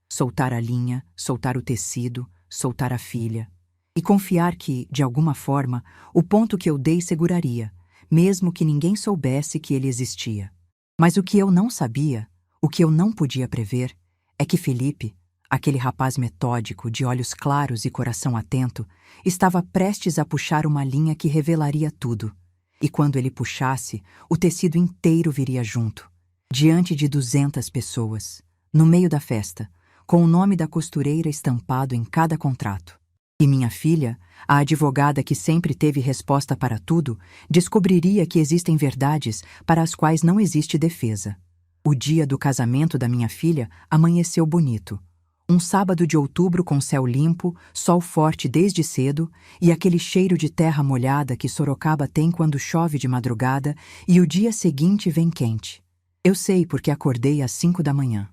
Soltar a linha, soltar o tecido, soltar a filha. E confiar que, de alguma forma, o ponto que eu dei seguraria, mesmo que ninguém soubesse que ele existia. Mas o que eu não sabia, o que eu não podia prever, é que Felipe, aquele rapaz metódico, de olhos claros e coração atento, estava prestes a puxar uma linha que revelaria tudo. E quando ele puxasse, o tecido inteiro viria junto, diante de 200 pessoas, no meio da festa, com o nome da costureira estampado em cada contrato. E minha filha, a advogada que sempre teve resposta para tudo, descobriria que existem verdades para as quais não existe defesa. O dia do casamento da minha filha amanheceu bonito. Um sábado de outubro com céu limpo, sol forte desde cedo e aquele cheiro de terra molhada que Sorocaba tem quando chove de madrugada e o dia seguinte vem quente. Eu sei porque acordei às 5 da manhã.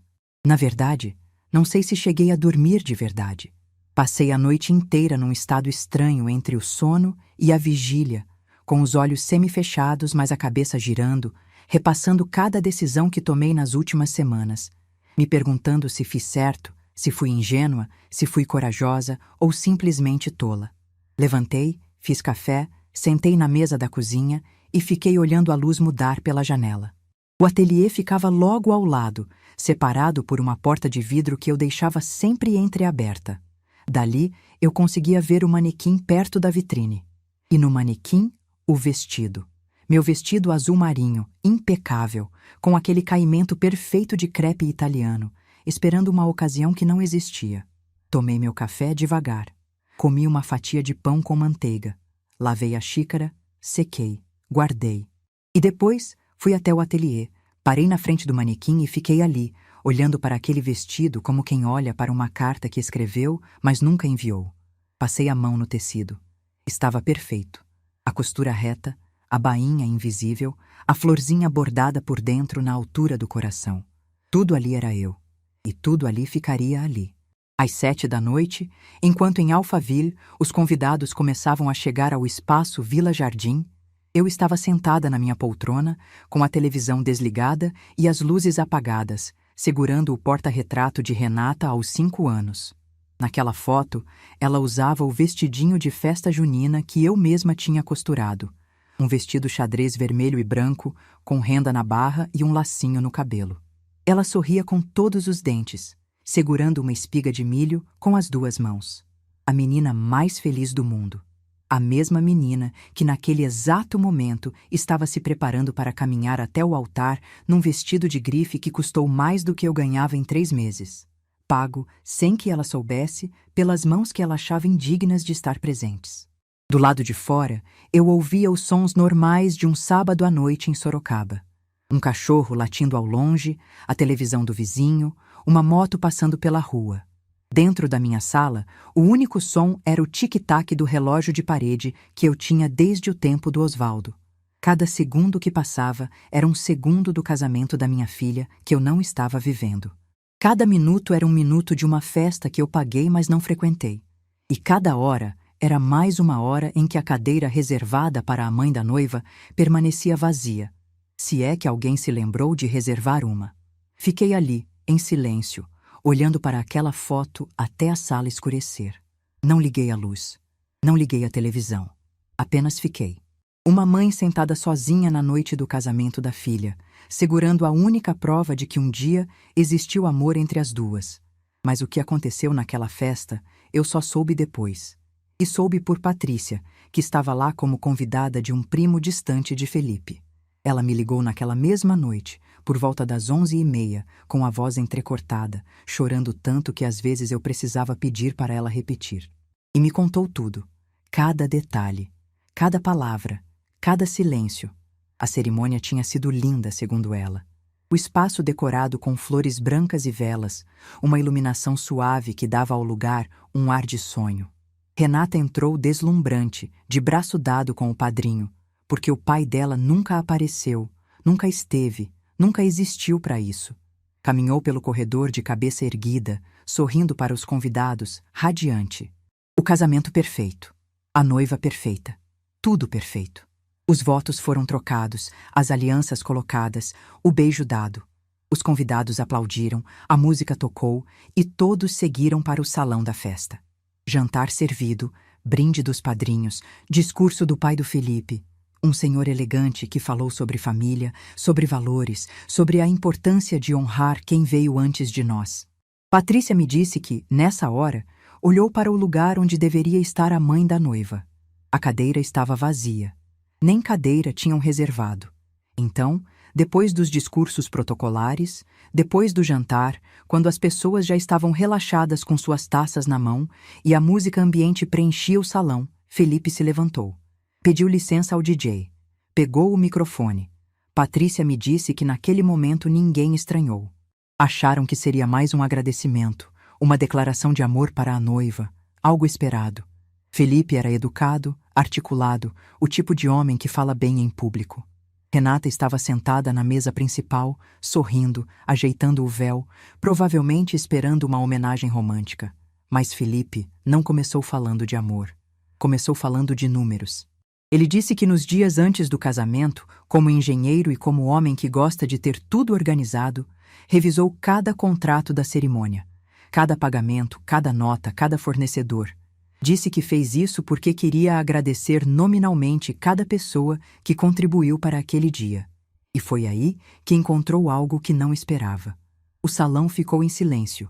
Na verdade, não sei se cheguei a dormir de verdade. Passei a noite inteira num estado estranho entre o sono e a vigília, com os olhos semifechados, mas a cabeça girando, repassando cada decisão que tomei nas últimas semanas, me perguntando se fiz certo, se fui ingênua, se fui corajosa ou simplesmente tola. Levantei, fiz café, sentei na mesa da cozinha e fiquei olhando a luz mudar pela janela. O ateliê ficava logo ao lado, separado por uma porta de vidro que eu deixava sempre entreaberta. Dali, eu conseguia ver o manequim perto da vitrine. E no manequim, o vestido. Meu vestido azul marinho, impecável, com aquele caimento perfeito de crepe italiano, esperando uma ocasião que não existia. Tomei meu café devagar. Comi uma fatia de pão com manteiga. Lavei a xícara, sequei, guardei. E depois fui até o ateliê, parei na frente do manequim e fiquei ali, olhando para aquele vestido como quem olha para uma carta que escreveu, mas nunca enviou. Passei a mão no tecido. Estava perfeito. A costura reta, a bainha invisível, a florzinha bordada por dentro na altura do coração. Tudo ali era eu. E tudo ali ficaria ali. Às 7 da noite, enquanto em Alphaville os convidados começavam a chegar ao espaço Vila Jardim, eu estava sentada na minha poltrona, com a televisão desligada e as luzes apagadas, segurando o porta-retrato de Renata aos 5 anos. Naquela foto, ela usava o vestidinho de festa junina que eu mesma tinha costurado. Um vestido xadrez vermelho e branco, com renda na barra e um lacinho no cabelo. Ela sorria com todos os dentes, segurando uma espiga de milho com as 2 mãos. A menina mais feliz do mundo. A mesma menina que naquele exato momento estava se preparando para caminhar até o altar num vestido de grife que custou mais do que eu ganhava em 3 meses. Pago, sem que ela soubesse, pelas mãos que ela achava indignas de estar presentes. Do lado de fora, eu ouvia os sons normais de um sábado à noite em Sorocaba. Um cachorro latindo ao longe, a televisão do vizinho, uma moto passando pela rua. Dentro da minha sala, o único som era o tic-tac do relógio de parede que eu tinha desde o tempo do Osvaldo. Cada segundo que passava era um segundo do casamento da minha filha que eu não estava vivendo. Cada minuto era um minuto de uma festa que eu paguei, mas não frequentei. E cada hora era mais uma hora em que a cadeira reservada para a mãe da noiva permanecia vazia, se é que alguém se lembrou de reservar uma. Fiquei ali, em silêncio, olhando para aquela foto até a sala escurecer. Não liguei a luz. Não liguei a televisão. Apenas fiquei. Uma mãe sentada sozinha na noite do casamento da filha, segurando a única prova de que um dia existiu amor entre as duas. Mas o que aconteceu naquela festa, eu só soube depois. E soube por Patrícia, que estava lá como convidada de um primo distante de Felipe. Ela me ligou naquela mesma noite, por volta das 11h30, com a voz entrecortada, chorando tanto que às vezes eu precisava pedir para ela repetir. E me contou tudo, cada detalhe, cada palavra, cada silêncio. A cerimônia tinha sido linda, segundo ela. O espaço decorado com flores brancas e velas, uma iluminação suave que dava ao lugar um ar de sonho. Renata entrou deslumbrante, de braço dado com o padrinho, porque o pai dela nunca apareceu, nunca esteve, nunca existiu para isso. Caminhou pelo corredor de cabeça erguida, sorrindo para os convidados, radiante. O casamento perfeito, a noiva perfeita, tudo perfeito. Os votos foram trocados, as alianças colocadas, o beijo dado. Os convidados aplaudiram, a música tocou e todos seguiram para o salão da festa. Jantar servido, brinde dos padrinhos, discurso do pai do Felipe. Um senhor elegante que falou sobre família, sobre valores, sobre a importância de honrar quem veio antes de nós. Patrícia me disse que, nessa hora, olhou para o lugar onde deveria estar a mãe da noiva. A cadeira estava vazia. Nem cadeira tinham reservado. Então, depois dos discursos protocolares, depois do jantar, quando as pessoas já estavam relaxadas com suas taças na mão e a música ambiente preenchia o salão, Felipe se levantou. Pediu licença ao DJ. Pegou o microfone. Patrícia me disse que naquele momento ninguém estranhou. Acharam que seria mais um agradecimento, uma declaração de amor para a noiva, algo esperado. Felipe era educado, articulado, o tipo de homem que fala bem em público. Renata estava sentada na mesa principal, sorrindo, ajeitando o véu, provavelmente esperando uma homenagem romântica. Mas Felipe não começou falando de amor. Começou falando de números. Ele disse que nos dias antes do casamento, como engenheiro e como homem que gosta de ter tudo organizado, revisou cada contrato da cerimônia, cada pagamento, cada nota, cada fornecedor. Disse que fez isso porque queria agradecer nominalmente cada pessoa que contribuiu para aquele dia. E foi aí que encontrou algo que não esperava. O salão ficou em silêncio.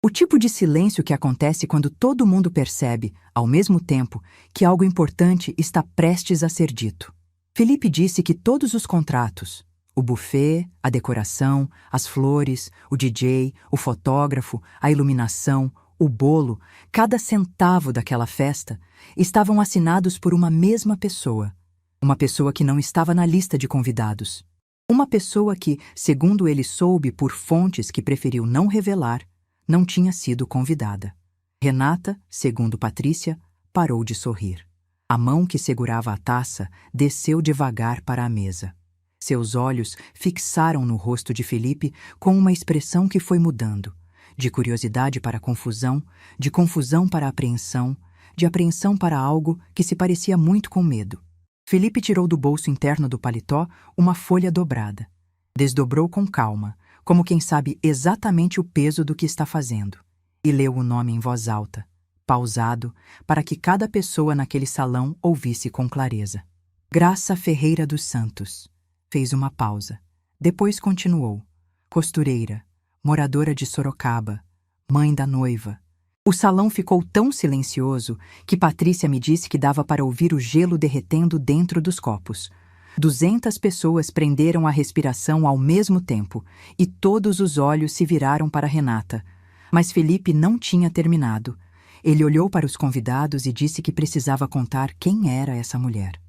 O tipo de silêncio que acontece quando todo mundo percebe, ao mesmo tempo, que algo importante está prestes a ser dito. Felipe disse que todos os contratos, o buffet, a decoração, as flores, o DJ, o fotógrafo, a iluminação, o bolo, cada centavo daquela festa, estavam assinados por uma mesma pessoa. Uma pessoa que não estava na lista de convidados. Uma pessoa que, segundo ele soube por fontes que preferiu não revelar, não tinha sido convidada. Renata, segundo Patrícia, parou de sorrir. A mão que segurava a taça desceu devagar para a mesa. Seus olhos fixaram no rosto de Felipe com uma expressão que foi mudando. De curiosidade para confusão, de confusão para apreensão, de apreensão para algo que se parecia muito com medo. Felipe tirou do bolso interno do paletó uma folha dobrada. Desdobrou com calma, como quem sabe exatamente o peso do que está fazendo, e leu o nome em voz alta, pausado, para que cada pessoa naquele salão ouvisse com clareza. Graça Ferreira dos Santos. Fez uma pausa. Depois continuou. Costureira, moradora de Sorocaba, mãe da noiva. O salão ficou tão silencioso que Patrícia me disse que dava para ouvir o gelo derretendo dentro dos copos. 200 pessoas prenderam a respiração ao mesmo tempo e todos os olhos se viraram para Renata. Mas Felipe não tinha terminado. Ele olhou para os convidados e disse que precisava contar quem era essa mulher.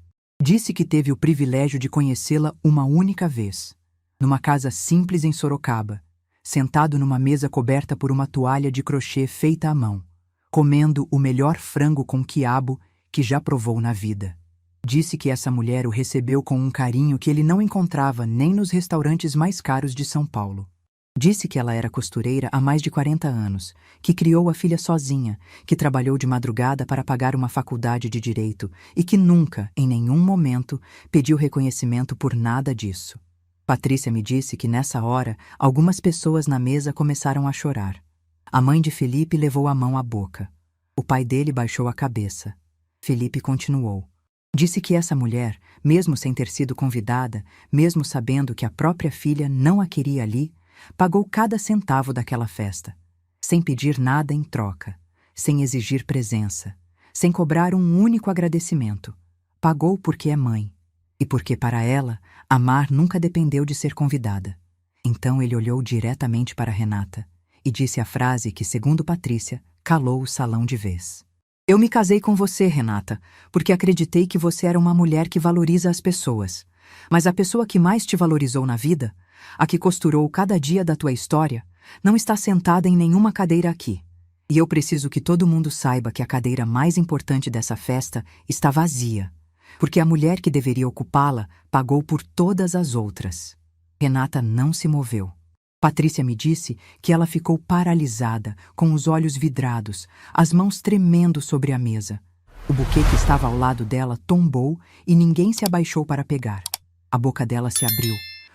Disse que teve o privilégio de conhecê-la uma única vez, numa casa simples em Sorocaba, sentado numa mesa coberta por uma toalha de crochê feita à mão, comendo o melhor frango com quiabo que já provou na vida. Disse que essa mulher o recebeu com um carinho que ele não encontrava nem nos restaurantes mais caros de São Paulo. Disse que ela era costureira há mais de 40 anos, que criou a filha sozinha, que trabalhou de madrugada para pagar uma faculdade de direito e que nunca, em nenhum momento, pediu reconhecimento por nada disso. Patrícia me disse que nessa hora, algumas pessoas na mesa começaram a chorar. A mãe de Felipe levou a mão à boca. O pai dele baixou a cabeça. Felipe continuou. Disse que essa mulher, mesmo sem ter sido convidada, mesmo sabendo que a própria filha não a queria ali, pagou cada centavo daquela festa, sem pedir nada em troca, sem exigir presença, sem cobrar um único agradecimento. Pagou porque é mãe, e porque para ela, amar nunca dependeu de ser convidada. Então ele olhou diretamente para Renata e disse a frase que, segundo Patrícia, calou o salão de vez. Eu me casei com você, Renata, porque acreditei que você era uma mulher que valoriza as pessoas. Mas a pessoa que mais te valorizou na vida, a que costurou cada dia da tua história, não está sentada em nenhuma cadeira aqui. E eu preciso que todo mundo saiba que a cadeira mais importante dessa festa está vazia, porque a mulher que deveria ocupá-la pagou por todas as outras. Renata não se moveu. Patrícia me disse que ela ficou paralisada, com os olhos vidrados, as mãos tremendo sobre a mesa. O buquê que estava ao lado dela tombou e ninguém se abaixou para pegar. A boca dela se abriu,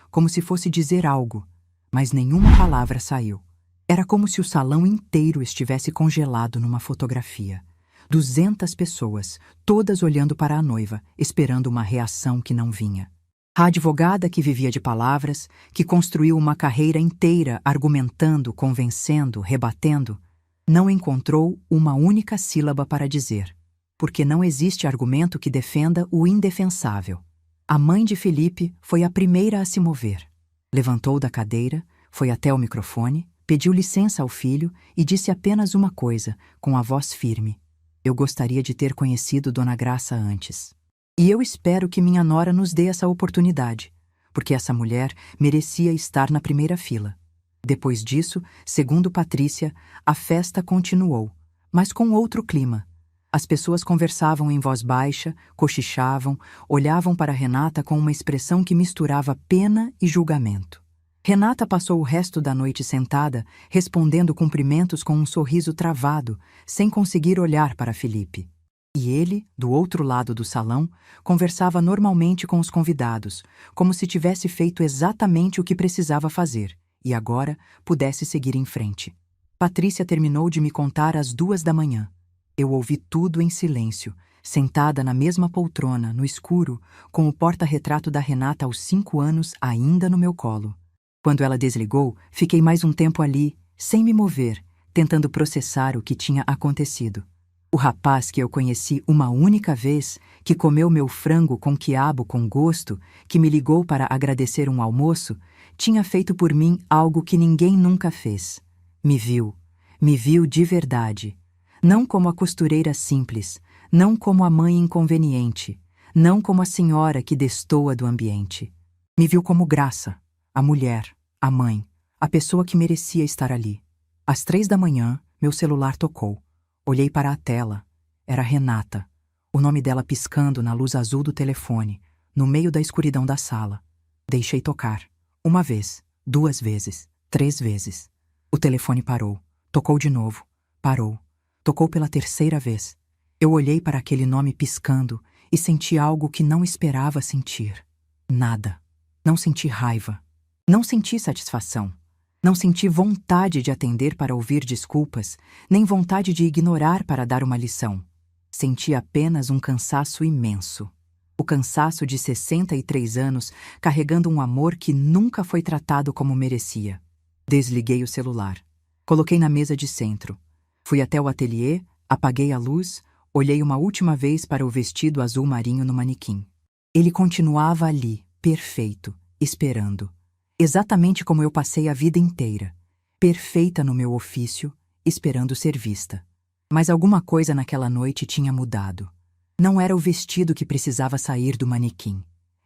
como se fosse dizer algo, mas nenhuma palavra saiu. Era como se o salão inteiro estivesse congelado numa fotografia. 200 pessoas, todas olhando para a noiva, esperando uma reação que não vinha. A advogada que vivia de palavras, que construiu uma carreira inteira argumentando, convencendo, rebatendo, não encontrou uma única sílaba para dizer, porque não existe argumento que defenda o indefensável. A mãe de Felipe foi a primeira a se mover. Levantou da cadeira, foi até o microfone, pediu licença ao filho e disse apenas uma coisa, com a voz firme. Eu gostaria de ter conhecido Dona Graça antes. E eu espero que minha nora nos dê essa oportunidade, porque essa mulher merecia estar na primeira fila. Depois disso, segundo Patrícia, a festa continuou, mas com outro clima. As pessoas conversavam em voz baixa, cochichavam, olhavam para Renata com uma expressão que misturava pena e julgamento. Renata passou o resto da noite sentada, respondendo cumprimentos com um sorriso travado, sem conseguir olhar para Felipe. E ele, do outro lado do salão, conversava normalmente com os convidados, como se tivesse feito exatamente o que precisava fazer, e agora pudesse seguir em frente. Patrícia terminou de me contar às 2 da manhã. Eu ouvi tudo em silêncio, sentada na mesma poltrona, no escuro, com o porta-retrato da Renata aos 5 anos ainda no meu colo. Quando ela desligou, fiquei mais um tempo ali, sem me mover, tentando processar o que tinha acontecido. O rapaz que eu conheci uma única vez, que comeu meu frango com quiabo com gosto, que me ligou para agradecer um almoço, tinha feito por mim algo que ninguém nunca fez. Me viu de verdade. Não como a costureira simples, não como a mãe inconveniente, não como a senhora que destoa do ambiente. Me viu como Graça, a mulher, a mãe, a pessoa que merecia estar ali. Às 3 da manhã, meu celular tocou. Olhei para a tela. Era Renata. O nome dela piscando na luz azul do telefone, no meio da escuridão da sala. Deixei tocar. 1 vez, 2 vezes, 3 vezes. O telefone parou. Tocou de novo. Parou. Tocou pela 3ª vez. Eu olhei para aquele nome piscando e senti algo que não esperava sentir. Nada. Não senti raiva. Não senti satisfação. Não senti vontade de atender para ouvir desculpas, nem vontade de ignorar para dar uma lição. Senti apenas um cansaço imenso. O cansaço de 63 anos carregando um amor que nunca foi tratado como merecia. Desliguei o celular. Coloquei na mesa de centro. Fui até o ateliê, apaguei a luz, olhei uma última vez para o vestido azul marinho no manequim. Ele continuava ali, perfeito, esperando. Exatamente como eu passei a vida inteira, perfeita no meu ofício, esperando ser vista. Mas alguma coisa naquela noite tinha mudado. Não era o vestido que precisava sair do manequim.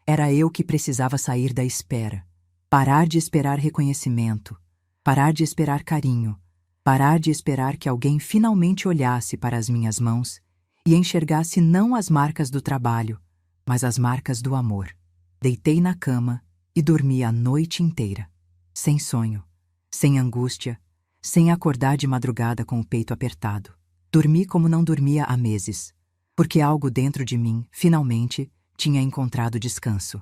Era eu que precisava sair da espera. Parar de esperar reconhecimento. Parar de esperar carinho. Parar de esperar que alguém finalmente olhasse para as minhas mãos e enxergasse não as marcas do trabalho, mas as marcas do amor. Deitei na cama e dormi a noite inteira, sem sonho, sem angústia, sem acordar de madrugada com o peito apertado. Dormi como não dormia há meses, porque algo dentro de mim, finalmente, tinha encontrado descanso.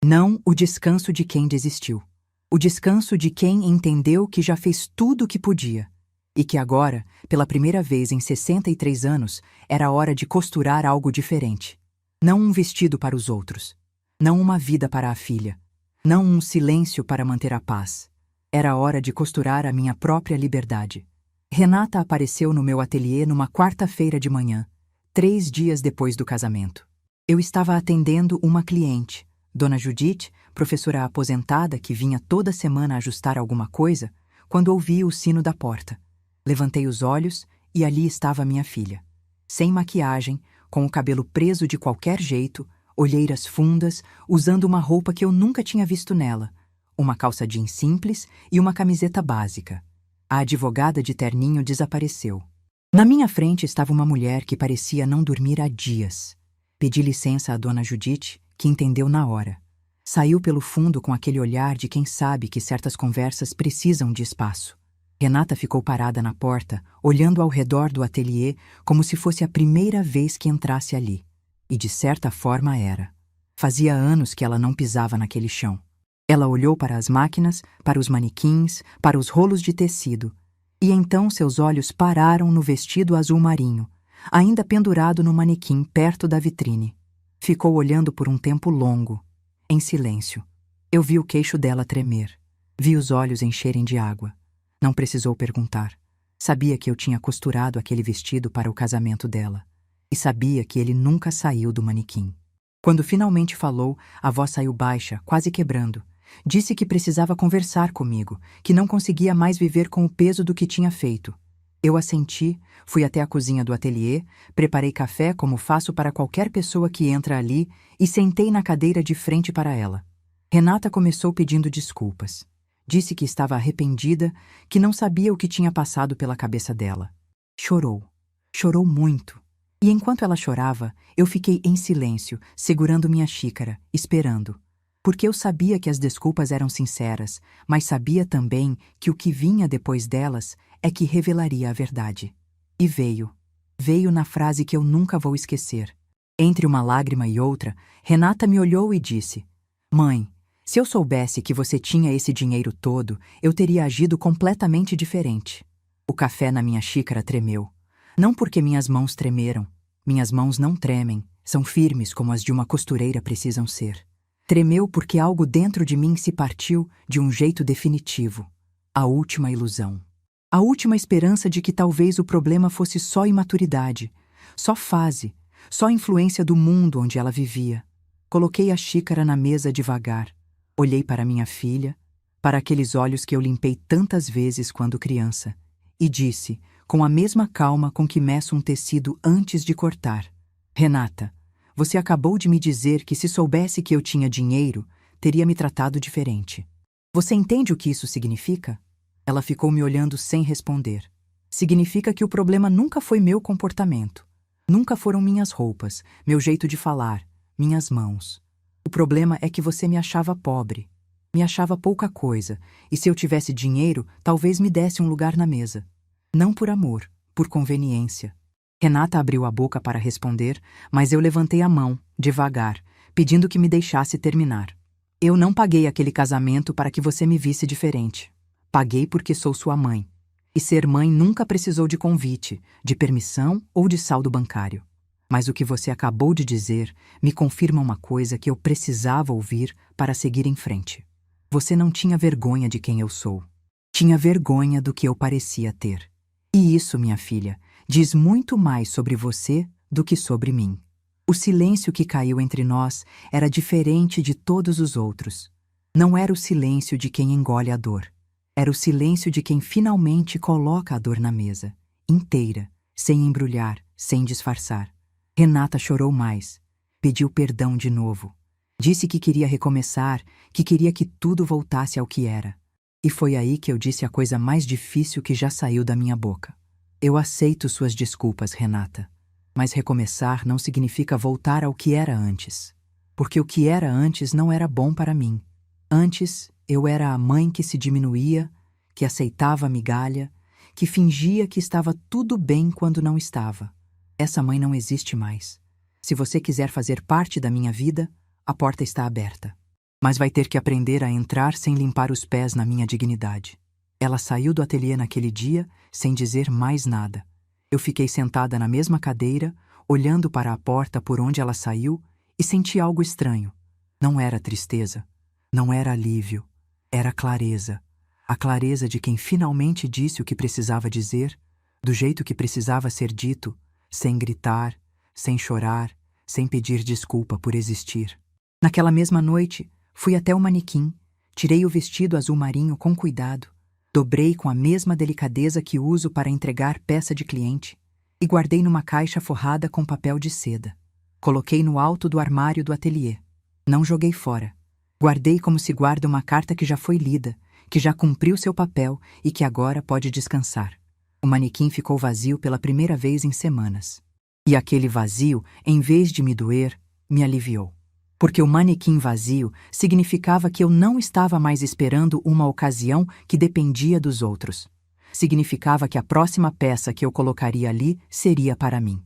Não o descanso de quem desistiu. O descanso de quem entendeu que já fez tudo o que podia, e que agora, pela primeira vez em 63 anos, era hora de costurar algo diferente. Não um vestido para os outros. Não uma vida para a filha. Não um silêncio para manter a paz. Era hora de costurar a minha própria liberdade. Renata apareceu no meu ateliê numa quarta-feira de manhã, 3 dias depois do casamento. Eu estava atendendo uma cliente, Dona Judite, professora aposentada que vinha toda semana ajustar alguma coisa, quando ouvi o sino da porta. Levantei os olhos e ali estava minha filha. Sem maquiagem, com o cabelo preso de qualquer jeito, olheiras fundas, usando uma roupa que eu nunca tinha visto nela, uma calça jeans simples e uma camiseta básica. A advogada de terninho desapareceu. Na minha frente estava uma mulher que parecia não dormir há dias. Pedi licença à Dona Judite, que entendeu na hora. Saiu pelo fundo com aquele olhar de quem sabe que certas conversas precisam de espaço. Renata ficou parada na porta, olhando ao redor do ateliê como se fosse a primeira vez que entrasse ali. E de certa forma era. Fazia anos que ela não pisava naquele chão. Ela olhou para as máquinas, para os manequins, para os rolos de tecido. E então seus olhos pararam no vestido azul marinho, ainda pendurado no manequim perto da vitrine. Ficou olhando por um tempo longo, em silêncio. Eu vi o queixo dela tremer. Vi os olhos encherem de água. Não precisou perguntar. Sabia que eu tinha costurado aquele vestido para o casamento dela. E sabia que ele nunca saiu do manequim. Quando finalmente falou, a voz saiu baixa, quase quebrando. Disse que precisava conversar comigo, que não conseguia mais viver com o peso do que tinha feito. Eu assenti, fui até a cozinha do ateliê, preparei café como faço para qualquer pessoa que entra ali e sentei na cadeira de frente para ela. Renata começou pedindo desculpas. Disse que estava arrependida, que não sabia o que tinha passado pela cabeça dela. Chorou. Chorou muito. E enquanto ela chorava, eu fiquei em silêncio, segurando minha xícara, esperando. Porque eu sabia que as desculpas eram sinceras, mas sabia também que o que vinha depois delas é que revelaria a verdade. E veio. Veio na frase que eu nunca vou esquecer. Entre uma lágrima e outra, Renata me olhou e disse: "Mãe, se eu soubesse que você tinha esse dinheiro todo, eu teria agido completamente diferente." O café na minha xícara tremeu. Não porque minhas mãos tremeram. Minhas mãos não tremem, são firmes como as de uma costureira precisam ser. Tremeu porque algo dentro de mim se partiu de um jeito definitivo. A última ilusão. A última esperança de que talvez o problema fosse só imaturidade, só fase, só influência do mundo onde ela vivia. Coloquei a xícara na mesa devagar. Olhei para minha filha, para aqueles olhos que eu limpei tantas vezes quando criança, e disse, com a mesma calma com que meço um tecido antes de cortar: "Renata, você acabou de me dizer que se soubesse que eu tinha dinheiro, teria me tratado diferente. Você entende o que isso significa?" Ela ficou me olhando sem responder. Significa que o problema nunca foi meu comportamento. Nunca foram minhas roupas, meu jeito de falar, minhas mãos. O problema é que você me achava pobre. Me achava pouca coisa, e se eu tivesse dinheiro, talvez me desse um lugar na mesa. Não por amor, por conveniência. Renata abriu a boca para responder, mas eu levantei a mão, devagar, pedindo que me deixasse terminar. Eu não paguei aquele casamento para que você me visse diferente. Paguei porque sou sua mãe. E ser mãe nunca precisou de convite, de permissão ou de saldo bancário. Mas o que você acabou de dizer me confirma uma coisa que eu precisava ouvir para seguir em frente. Você não tinha vergonha de quem eu sou. Tinha vergonha do que eu parecia ter. E isso, minha filha, diz muito mais sobre você do que sobre mim. O silêncio que caiu entre nós era diferente de todos os outros. Não era o silêncio de quem engole a dor. Era o silêncio de quem finalmente coloca a dor na mesa, inteira, sem embrulhar, sem disfarçar. Renata chorou mais. Pediu perdão de novo. Disse que queria recomeçar, que queria que tudo voltasse ao que era. E foi aí que eu disse a coisa mais difícil que já saiu da minha boca. Eu aceito suas desculpas, Renata. Mas recomeçar não significa voltar ao que era antes. Porque o que era antes não era bom para mim. Antes, eu era a mãe que se diminuía, que aceitava a migalha, que fingia que estava tudo bem quando não estava. Essa mãe não existe mais. Se você quiser fazer parte da minha vida, a porta está aberta. Mas vai ter que aprender a entrar sem limpar os pés na minha dignidade. Ela saiu do ateliê naquele dia, sem dizer mais nada. Eu fiquei sentada na mesma cadeira, olhando para a porta por onde ela saiu e senti algo estranho. Não era tristeza, não era alívio, era clareza. A clareza de quem finalmente disse o que precisava dizer, do jeito que precisava ser dito, sem gritar, sem chorar, sem pedir desculpa por existir. Naquela mesma noite, fui até o manequim, tirei o vestido azul marinho com cuidado, dobrei com a mesma delicadeza que uso para entregar peça de cliente e guardei numa caixa forrada com papel de seda. Coloquei no alto do armário do ateliê. Não joguei fora. Guardei como se guarda uma carta que já foi lida, que já cumpriu seu papel e que agora pode descansar. O manequim ficou vazio pela primeira vez em semanas. E aquele vazio, em vez de me doer, me aliviou. Porque o manequim vazio significava que eu não estava mais esperando uma ocasião que dependia dos outros. Significava que a próxima peça que eu colocaria ali seria para mim.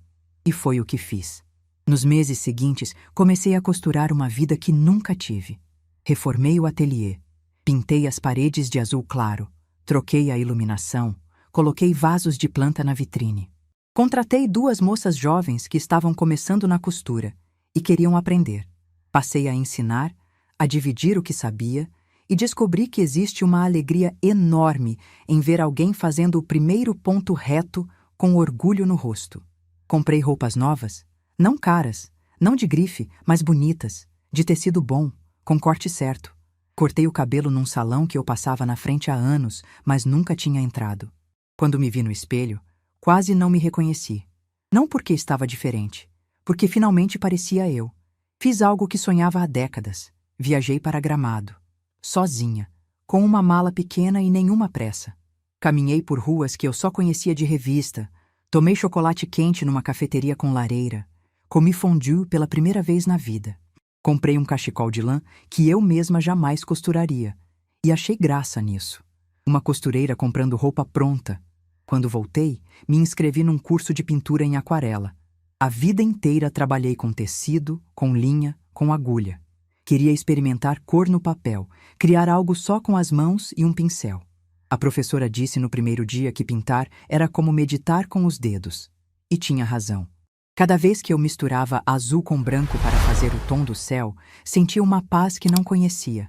E foi o que fiz. Nos meses seguintes, comecei a costurar uma vida que nunca tive. Reformei o ateliê, pintei as paredes de azul claro, troquei a iluminação, coloquei vasos de planta na vitrine. Contratei 2 moças jovens que estavam começando na costura e queriam aprender. Passei a ensinar, a dividir o que sabia e descobri que existe uma alegria enorme em ver alguém fazendo o primeiro ponto reto com orgulho no rosto. Comprei roupas novas, não caras, não de grife, mas bonitas, de tecido bom, com corte certo. Cortei o cabelo num salão que eu passava na frente há anos, mas nunca tinha entrado. Quando me vi no espelho, quase não me reconheci. Não porque estava diferente, porque finalmente parecia eu. Fiz algo que sonhava há décadas. Viajei para Gramado, sozinha, com uma mala pequena e nenhuma pressa. Caminhei por ruas que eu só conhecia de revista, tomei chocolate quente numa cafeteria com lareira, comi fondue pela primeira vez na vida. Comprei um cachecol de lã que eu mesma jamais costuraria, e achei graça nisso. Uma costureira comprando roupa pronta. Quando voltei, me inscrevi num curso de pintura em aquarela. A vida inteira trabalhei com tecido, com linha, com agulha. Queria experimentar cor no papel, criar algo só com as mãos e um pincel. A professora disse no primeiro dia que pintar era como meditar com os dedos. E tinha razão. Cada vez que eu misturava azul com branco para fazer o tom do céu, sentia uma paz que não conhecia.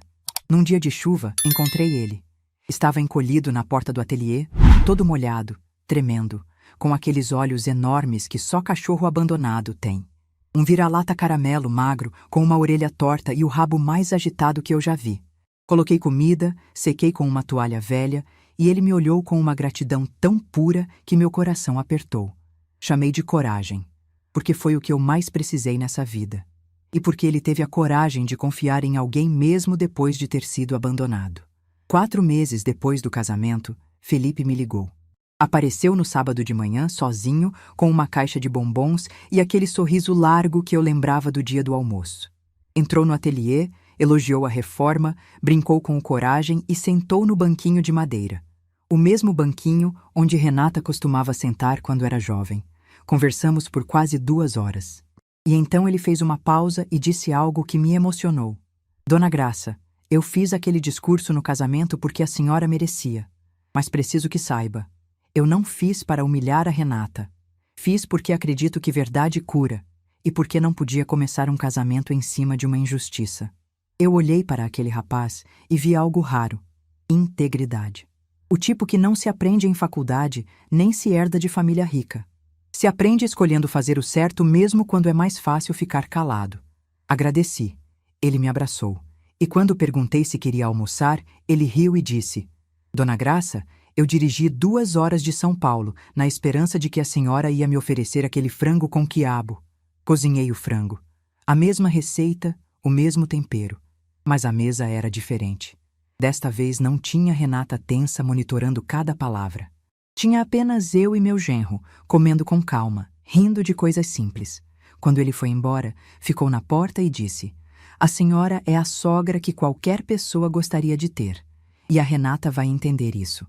Num dia de chuva, encontrei ele. Estava encolhido na porta do ateliê, todo molhado, tremendo, com aqueles olhos enormes que só cachorro abandonado tem. Um vira-lata caramelo magro, com uma orelha torta e o rabo mais agitado que eu já vi. Coloquei comida, sequei com uma toalha velha e ele me olhou com uma gratidão tão pura que meu coração apertou. Chamei de coragem, porque foi o que eu mais precisei nessa vida. E porque ele teve a coragem de confiar em alguém mesmo depois de ter sido abandonado. 4 meses depois do casamento, Felipe me ligou. Apareceu no sábado de manhã, sozinho, com uma caixa de bombons e aquele sorriso largo que eu lembrava do dia do almoço. Entrou no ateliê, elogiou a reforma, brincou com o coragem e sentou no banquinho de madeira. O mesmo banquinho onde Renata costumava sentar quando era jovem. Conversamos por quase 2 horas. E então ele fez uma pausa e disse algo que me emocionou. Dona Graça, eu fiz aquele discurso no casamento porque a senhora merecia. Mas preciso que saiba. Eu não fiz para humilhar a Renata. Fiz porque acredito que verdade cura e porque não podia começar um casamento em cima de uma injustiça. Eu olhei para aquele rapaz e vi algo raro: integridade. O tipo que não se aprende em faculdade nem se herda de família rica. Se aprende escolhendo fazer o certo mesmo quando é mais fácil ficar calado. Agradeci. Ele me abraçou. E quando perguntei se queria almoçar, ele riu e disse: Dona Graça, eu dirigi 2 horas de São Paulo, na esperança de que a senhora ia me oferecer aquele frango com quiabo. Cozinhei o frango. A mesma receita, o mesmo tempero. Mas a mesa era diferente. Desta vez não tinha Renata tensa monitorando cada palavra. Tinha apenas eu e meu genro, comendo com calma, rindo de coisas simples. Quando ele foi embora, ficou na porta e disse: A senhora é a sogra que qualquer pessoa gostaria de ter. E a Renata vai entender isso.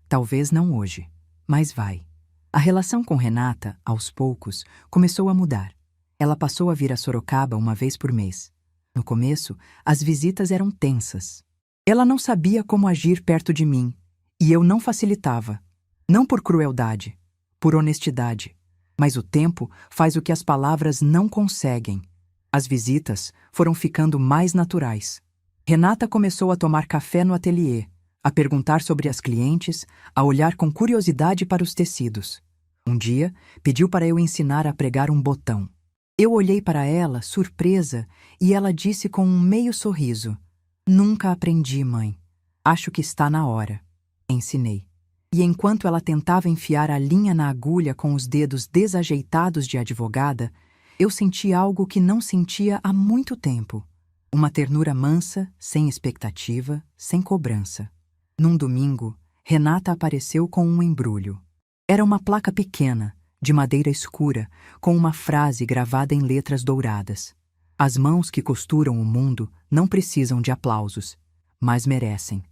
Talvez não hoje, mas vai. A relação com Renata, aos poucos, começou a mudar. Ela passou a vir a Sorocaba 1 vez por mês. No começo, as visitas eram tensas. Ela não sabia como agir perto de mim, e eu não facilitava. Não por crueldade, por honestidade. Mas o tempo faz o que as palavras não conseguem. As visitas foram ficando mais naturais. Renata começou a tomar café no ateliê, a perguntar sobre as clientes, a olhar com curiosidade para os tecidos. Um dia, pediu para eu ensinar a pregar um botão. Eu olhei para ela, surpresa, e ela disse com um meio sorriso: "Nunca aprendi, mãe. Acho que está na hora." Ensinei. E enquanto ela tentava enfiar a linha na agulha com os dedos desajeitados de advogada, eu senti algo que não sentia há muito tempo. Uma ternura mansa, sem expectativa, sem cobrança. Num domingo, Renata apareceu com um embrulho. Era uma placa pequena, de madeira escura, com uma frase gravada em letras douradas. As mãos que costuram o mundo não precisam de aplausos, mas merecem.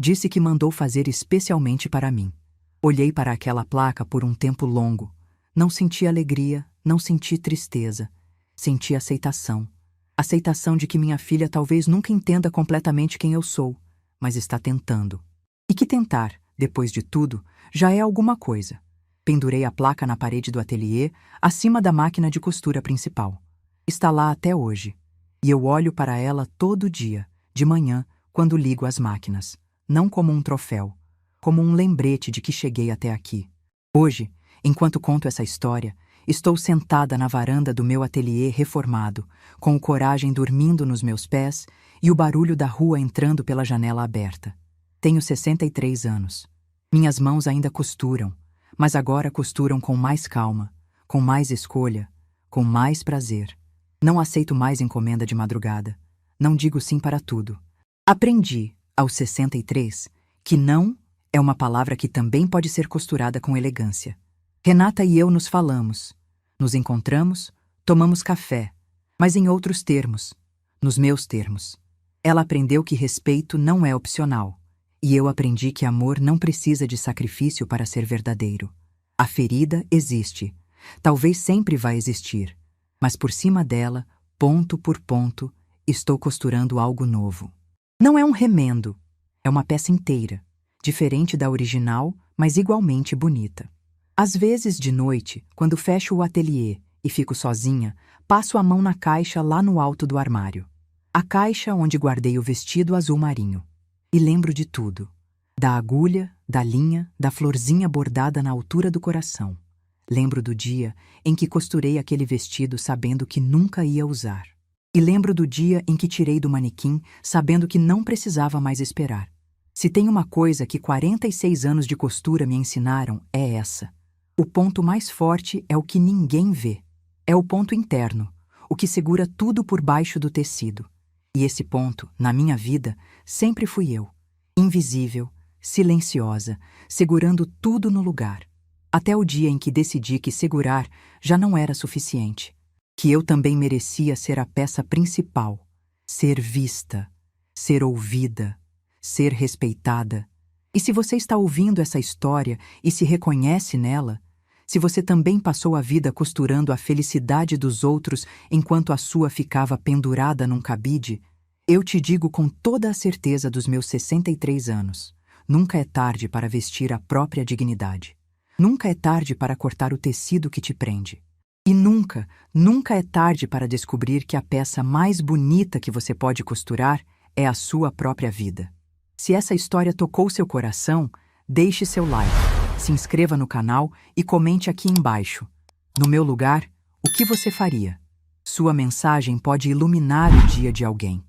Disse que mandou fazer especialmente para mim. Olhei para aquela placa por um tempo longo. Não senti alegria, não senti tristeza. Senti aceitação. Aceitação de que minha filha talvez nunca entenda completamente quem eu sou, mas está tentando. E que tentar, depois de tudo, já é alguma coisa. Pendurei a placa na parede do ateliê, acima da máquina de costura principal. Está lá até hoje. E eu olho para ela todo dia, de manhã, quando ligo as máquinas. Não como um troféu, como um lembrete de que cheguei até aqui. Hoje, enquanto conto essa história, estou sentada na varanda do meu ateliê reformado, com o Coragem dormindo nos meus pés e o barulho da rua entrando pela janela aberta. Tenho 63 anos. Minhas mãos ainda costuram, mas agora costuram com mais calma, com mais escolha, com mais prazer. Não aceito mais encomenda de madrugada. Não digo sim para tudo. Aprendi, aos 63, que não é uma palavra que também pode ser costurada com elegância. Renata e eu nos falamos, nos encontramos, tomamos café, mas em outros termos, nos meus termos. Ela aprendeu que respeito não é opcional, e eu aprendi que amor não precisa de sacrifício para ser verdadeiro. A ferida existe, talvez sempre vai existir, mas por cima dela, ponto por ponto, estou costurando algo novo. Não é um remendo, é uma peça inteira, diferente da original, mas igualmente bonita. Às vezes, de noite, quando fecho o ateliê e fico sozinha, passo a mão na caixa lá no alto do armário. A caixa onde guardei o vestido azul marinho. E lembro de tudo. Da agulha, da linha, da florzinha bordada na altura do coração. Lembro do dia em que costurei aquele vestido sabendo que nunca ia usar. E lembro do dia em que tirei do manequim sabendo que não precisava mais esperar. Se tem uma coisa que 46 anos de costura me ensinaram, é essa. O ponto mais forte é o que ninguém vê. É o ponto interno, o que segura tudo por baixo do tecido. E esse ponto, na minha vida, sempre fui eu. Invisível, silenciosa, segurando tudo no lugar. Até o dia em que decidi que segurar já não era suficiente. Que eu também merecia ser a peça principal, ser vista, ser ouvida, ser respeitada. E se você está ouvindo essa história e se reconhece nela, se você também passou a vida costurando a felicidade dos outros enquanto a sua ficava pendurada num cabide, eu te digo com toda a certeza dos meus 63 anos, nunca é tarde para vestir a própria dignidade. Nunca é tarde para cortar o tecido que te prende. E nunca, nunca é tarde para descobrir que a peça mais bonita que você pode costurar é a sua própria vida. Se essa história tocou seu coração, deixe seu like, se inscreva no canal e comente aqui embaixo. No meu lugar, o que você faria? Sua mensagem pode iluminar o dia de alguém.